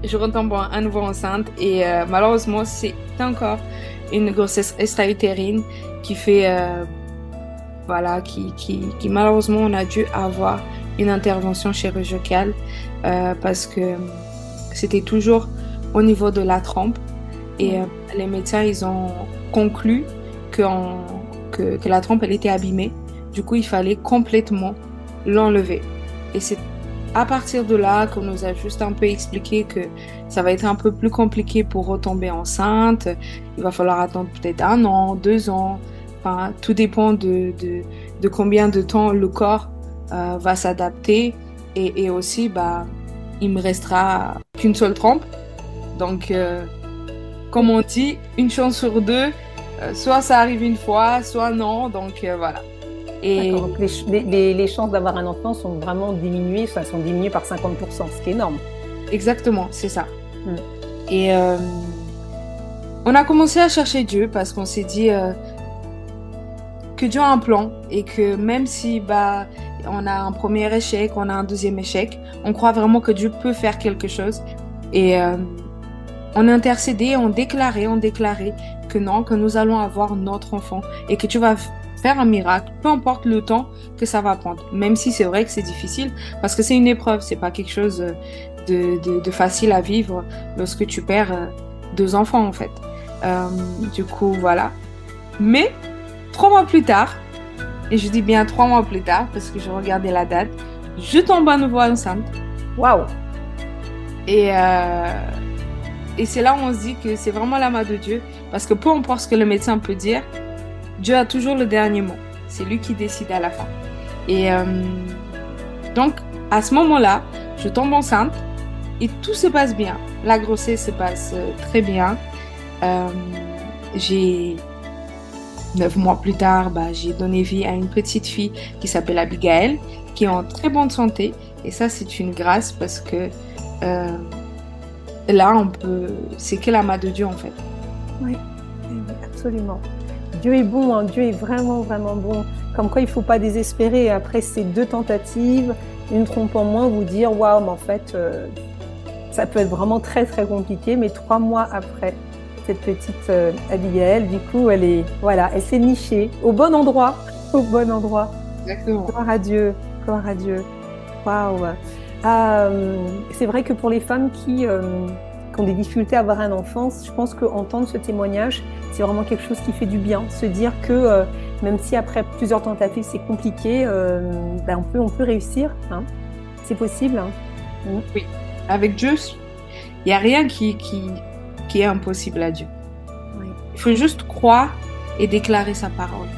je retombe à nouveau enceinte et malheureusement, c'est encore une grossesse extra-utérine qui fait, qui malheureusement, on a dû avoir une intervention chirurgicale parce que c'était toujours au niveau de la trompe et les médecins, ils ont conclu que la trompe, elle était abîmée. Du coup, il fallait complètement l'enlever. Et c'est à partir de là qu'on nous a juste un peu expliqué que ça va être un peu plus compliqué pour retomber enceinte. Il va falloir attendre peut-être 1 an, 2 ans. Enfin, tout dépend de combien de temps le corps va s'adapter. Et aussi, il me restera qu'une seule trompe. Donc, comme on dit, une chance sur 2. Soit ça arrive une fois, soit non. Donc, voilà. Et donc les chances d'avoir un enfant sont vraiment diminuées, sont diminuées par 50%, ce qui est énorme. Exactement, c'est ça. Et on a commencé à chercher Dieu parce qu'on s'est dit que Dieu a un plan et que même si on a un premier échec, on a un deuxième échec, on croit vraiment que Dieu peut faire quelque chose. Et on a intercédé, on déclarait que non, que nous allons avoir notre enfant et que tu vas faire un miracle, peu importe le temps que ça va prendre. Même si c'est vrai que c'est difficile, parce que c'est une épreuve, c'est pas quelque chose de facile à vivre lorsque tu perds 2 enfants en fait. Du coup, voilà. Mais 3 mois plus tard, et je dis bien 3 mois plus tard, parce que je regardais la date, je tombe à nouveau enceinte. Waouh! Et c'est là où on se dit que c'est vraiment la main de Dieu, parce que peu importe ce que le médecin peut dire, Dieu a toujours le dernier mot. C'est lui qui décide à la fin. Et donc, à ce moment-là, je tombe enceinte et tout se passe bien. La grossesse se passe très bien. J'ai 9 mois plus tard, j'ai donné vie à une petite fille qui s'appelle Abigail, qui est en très bonne santé. Et ça, c'est une grâce parce que là, c'est que la main de Dieu en fait. Oui, absolument. Dieu est bon, hein. Dieu est vraiment, vraiment bon. Comme quoi, il ne faut pas désespérer. Après ces 2 tentatives, une trompe en moins, vous dire, waouh, mais en fait, ça peut être vraiment très, très compliqué. Mais 3 mois après, cette petite Abigail, du coup, elle s'est nichée au bon endroit. Au bon endroit. Exactement. Gloire à Dieu. Gloire à Dieu. Waouh. C'est vrai que pour les femmes qui ont des difficultés à avoir un enfant, je pense qu'entendre ce témoignage, c'est vraiment quelque chose qui fait du bien. Se dire que même si après plusieurs tentatives c'est compliqué, on peut réussir. Hein. C'est possible. Hein. Oui, avec Dieu, il n'y a rien qui est impossible à Dieu. Oui. Il faut juste croire et déclarer sa parole.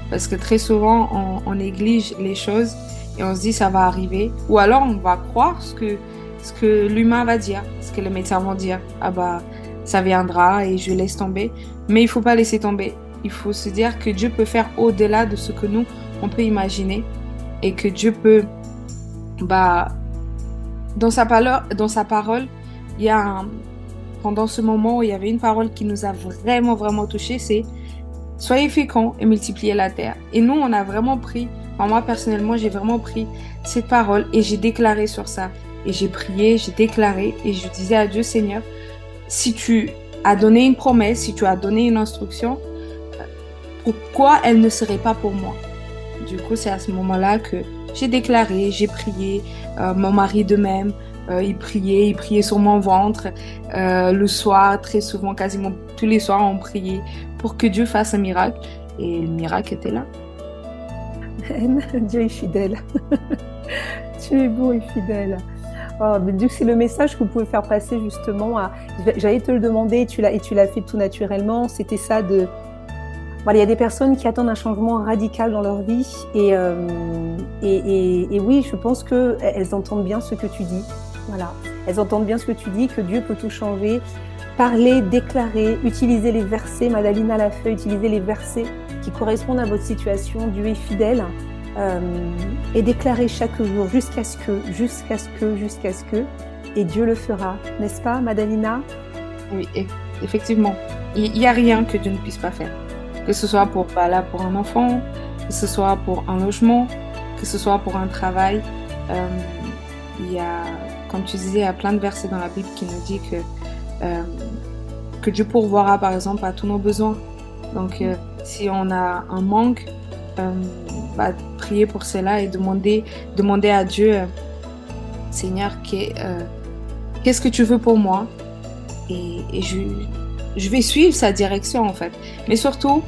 Parce que très souvent, on néglige les choses et on se dit ça va arriver. Ou alors on va croire ce que l'humain va dire, ce que les médecins vont dire. Ah bah, ça viendra et je laisse tomber. Mais il ne faut pas laisser tomber. Il faut se dire que Dieu peut faire au-delà de ce que nous, on peut imaginer. Et que Dieu peut... dans sa parole, il y a pendant ce moment où il y avait une parole qui nous a vraiment, vraiment touchés, c'est « Soyez féconds et multipliez la terre ». Et nous, on a vraiment pris, moi personnellement, j'ai vraiment pris cette parole et j'ai déclaré sur ça. Et j'ai prié, j'ai déclaré et je disais à Dieu, Seigneur, si tu as donné une promesse, si tu as donné une instruction, pourquoi elle ne serait pas pour moi? Du coup, c'est à ce moment-là que j'ai déclaré, j'ai prié, mon mari de même, il priait sur mon ventre. Le soir, très souvent, quasiment tous les soirs, on priait pour que Dieu fasse un miracle. Et le miracle était là. Dieu est fidèle. Tu es beau et fidèle. Oh, mais Dieu, c'est le message que vous pouvez faire passer justement à... J'allais te le demander et tu l'as fait tout naturellement. C'était ça de... Voilà, il y a des personnes qui attendent un changement radical dans leur vie et oui, je pense qu'elles entendent bien ce que tu dis. Voilà, elles entendent bien ce que tu dis, que Dieu peut tout changer. Parler, déclarer, utiliser les versets, Madalina l'a fait, utiliser les versets qui correspondent à votre situation. Dieu est fidèle et déclarer chaque jour jusqu'à ce que, et Dieu le fera. N'est-ce pas, Madalina? Oui, effectivement. Il n'y a rien que Dieu ne puisse pas faire. Que ce soit pour un enfant, que ce soit pour un logement, que ce soit pour un travail. Il y a, comme tu disais, il y a plein de versets dans la Bible qui nous dit que Dieu pourvoira par exemple à tous nos besoins. Donc si on a un manque, prier pour cela et demander à Dieu, Seigneur, qu'est-ce que tu veux pour moi? Et je vais suivre sa direction en fait. Mais surtout,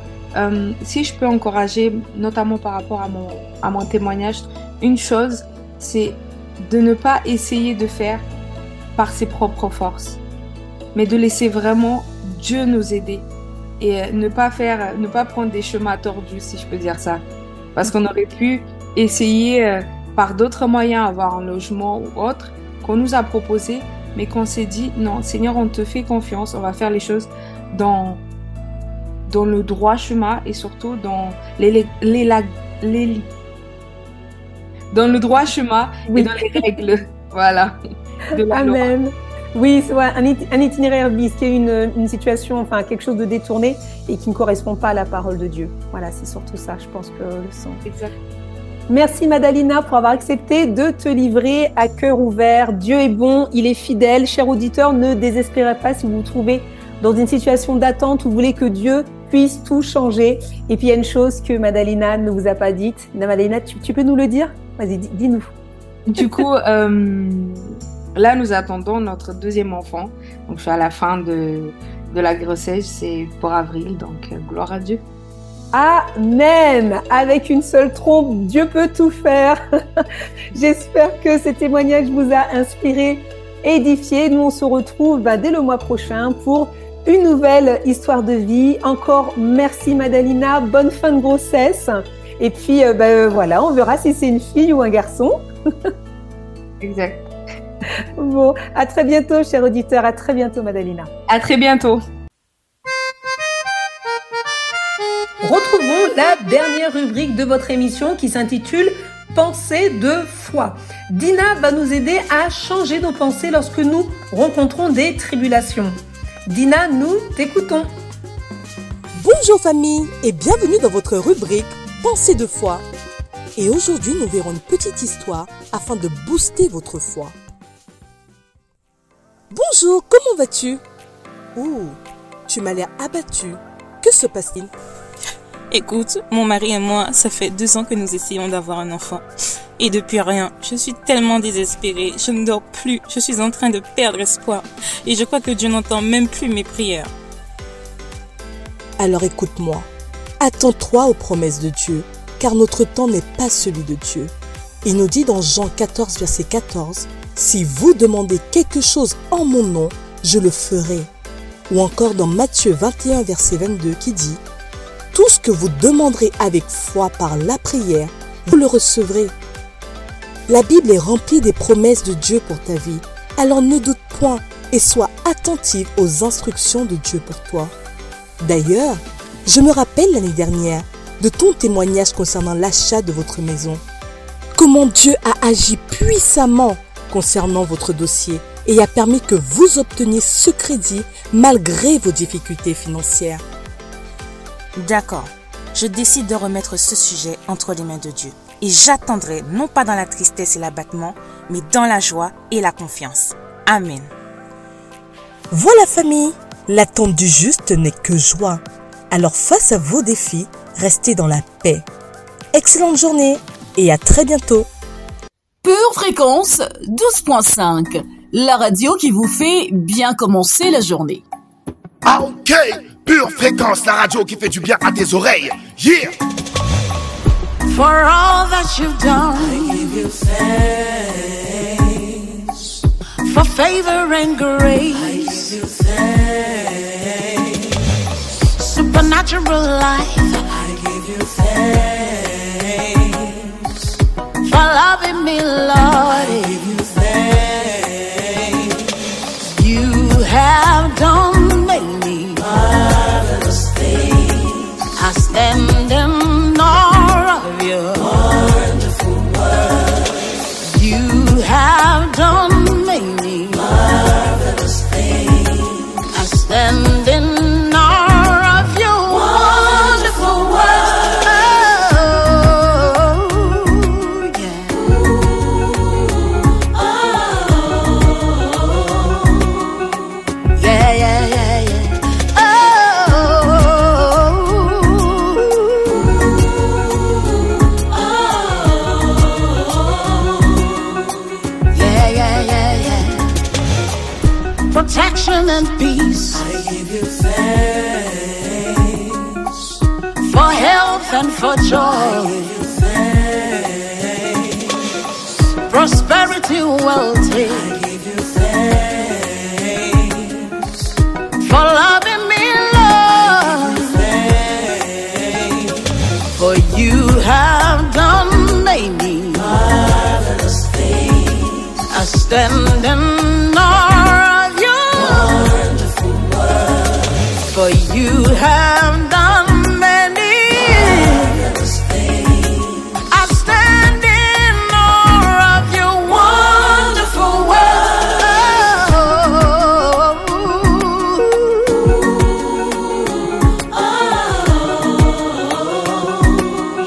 si je peux encourager, notamment par rapport à mon témoignage, une chose, c'est de ne pas essayer de faire par ses propres forces, mais de laisser vraiment Dieu nous aider et ne pas prendre des chemins tordus, si je peux dire ça. Parce qu'on aurait pu essayer par d'autres moyens avoir un logement ou autre qu'on nous a proposé, mais qu'on s'est dit, non, Seigneur, on te fait confiance, on va faire les choses dans le droit chemin et surtout dans dans le droit chemin et dans les règles, voilà, de la loi. Amen. Oui, c'est un itinéraire bis qui est une situation, enfin quelque chose de détourné et qui ne correspond pas à la parole de Dieu. Voilà, c'est surtout ça, je pense que le sens. Exact. Merci Madalina pour avoir accepté de te livrer à cœur ouvert. Dieu est bon, il est fidèle. Chers auditeurs, ne désespérez pas si vous vous trouvez dans une situation d'attente où vous voulez que Dieu puisse tout changer. Et puis il y a une chose que Madalina ne vous a pas dite. Madalina, tu peux nous le dire? Vas-y, dis-nous. Du coup, là nous attendons notre deuxième enfant. Donc je suis à la fin de la grossesse, c'est pour avril, donc gloire à Dieu. Amen. Avec une seule trompe, Dieu peut tout faire. J'espère que ce témoignage vous a inspiré, édifié. Nous, on se retrouve dès le mois prochain pour une nouvelle histoire de vie. Encore merci Madalina, bonne fin de grossesse. Et puis voilà, on verra si c'est une fille ou un garçon. Exact. Bon, à très bientôt, chers auditeurs. À très bientôt, Madalina. À très bientôt. Retrouvons la dernière rubrique de votre émission qui s'intitule « Pensée de foi ». Dina va nous aider à changer nos pensées lorsque nous rencontrons des tribulations. Dina, nous t'écoutons. Bonjour famille et bienvenue dans votre rubrique « Pensée de foi ». Et aujourd'hui, nous verrons une petite histoire afin de booster votre foi. Bonjour, comment vas-tu? Ouh, tu m'as l'air abattu. Que se passe-t-il? Écoute, mon mari et moi, ça fait 2 ans que nous essayons d'avoir un enfant. Et depuis rien, je suis tellement désespérée, je ne dors plus, je suis en train de perdre espoir. Et je crois que Dieu n'entend même plus mes prières. Alors écoute-moi, attends-toi aux promesses de Dieu, car notre temps n'est pas celui de Dieu. Il nous dit dans Jean 14, verset 14, si vous demandez quelque chose en mon nom, je le ferai. Ou encore dans Matthieu 21, verset 22 qui dit « Tout ce que vous demanderez avec foi par la prière, vous le recevrez. » La Bible est remplie des promesses de Dieu pour ta vie. Alors ne doute point et sois attentive aux instructions de Dieu pour toi. D'ailleurs, je me rappelle l'année dernière de ton témoignage concernant l'achat de votre maison. Comment Dieu a agi puissamment concernant votre dossier et a permis que vous obteniez ce crédit malgré vos difficultés financières. D'accord, je décide de remettre ce sujet entre les mains de Dieu. Et j'attendrai non pas dans la tristesse et l'abattement, mais dans la joie et la confiance. Amen. Voilà famille, l'attente du juste n'est que joie. Alors face à vos défis, restez dans la paix. Excellente journée et à très bientôt. Pure Fréquence 12.5, la radio qui vous fait bien commencer la journée. Ok, Pure Fréquence, la radio qui fait du bien à tes oreilles. Yeah! For all that you've done, I give you thanks. For favor and grace, I give you thanks. Supernatural life, I give you thanks. For loving me, Lord, I give you thanks. You have done many marvelous things. I stand in awe of your wonderful word. You have done many marvelous things. I stand in awe of your wonderful word. Oh, yeah. Yeah, yeah, yeah, yeah. Protection and peace, I give you thanks. For health and for joy, I give you thanks. Prosperity, wealth, I give you thanks. For loving me, Lord, for you have done many marvelous things. I stand in awe of you. Wonderful word. For you have done many marvelous things. I stand in awe of your wonderful word.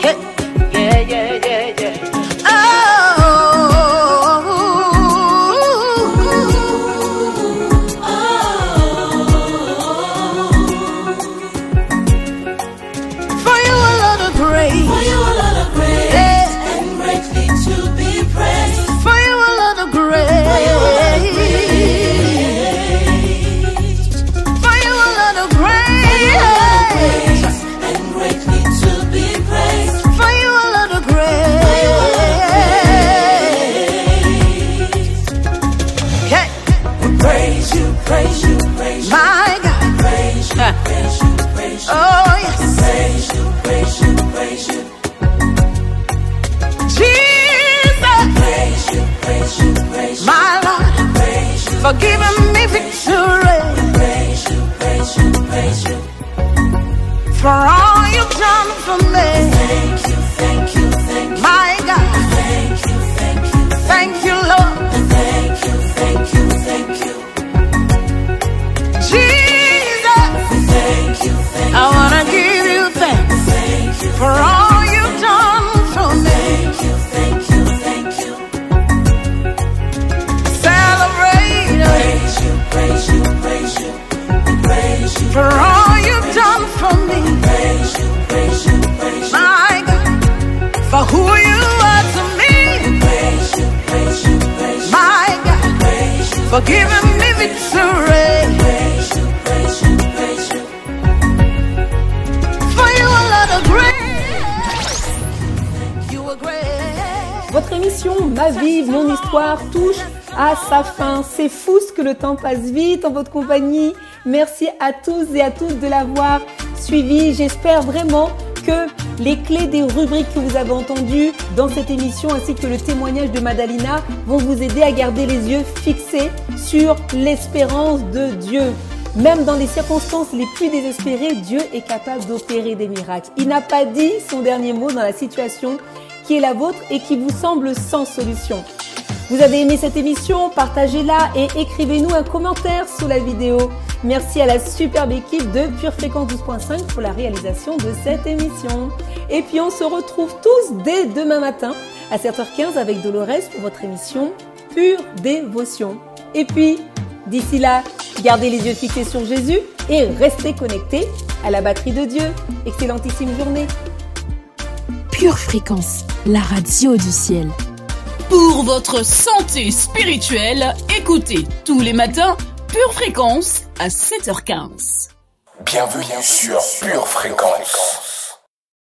Hey, yeah, yeah, yeah, yeah. For giving me victory, praise you, for all you've done for me. Thank you, my God. Thank you, Lord. Thank you, Jesus. I wanna give you thanks for all you've done for me. Thank you. Praise you, for all you've done for me. Praise you, my God, for who you are to me. Praise you, my God, for giving me victory. Praise you, for you are Lord of grace. You are great. Votre émission Ma vie, mon histoire touche à sa fin. C'est fou ce que le temps passe vite en votre compagnie. Merci à tous et à toutes de l'avoir suivi. J'espère vraiment que les clés des rubriques que vous avez entendues dans cette émission ainsi que le témoignage de Madalina vont vous aider à garder les yeux fixés sur l'espérance de Dieu. Même dans les circonstances les plus désespérées, Dieu est capable d'opérer des miracles. Il n'a pas dit son dernier mot dans la situation qui est la vôtre et qui vous semble sans solution. Vous avez aimé cette émission? Partagez-la et écrivez-nous un commentaire sous la vidéo. Merci à la superbe équipe de Pure Fréquence 12.5 pour la réalisation de cette émission. Et puis on se retrouve tous dès demain matin à 7h15 avec Dolores pour votre émission Pure Dévotion. Et puis, d'ici là, gardez les yeux fixés sur Jésus et restez connectés à la batterie de Dieu. Excellentissime journée. Pure Fréquence, la radio du ciel. Pour votre santé spirituelle, écoutez tous les matins Pure Fréquence à 7h15. Bienvenue sur Pure Fréquence.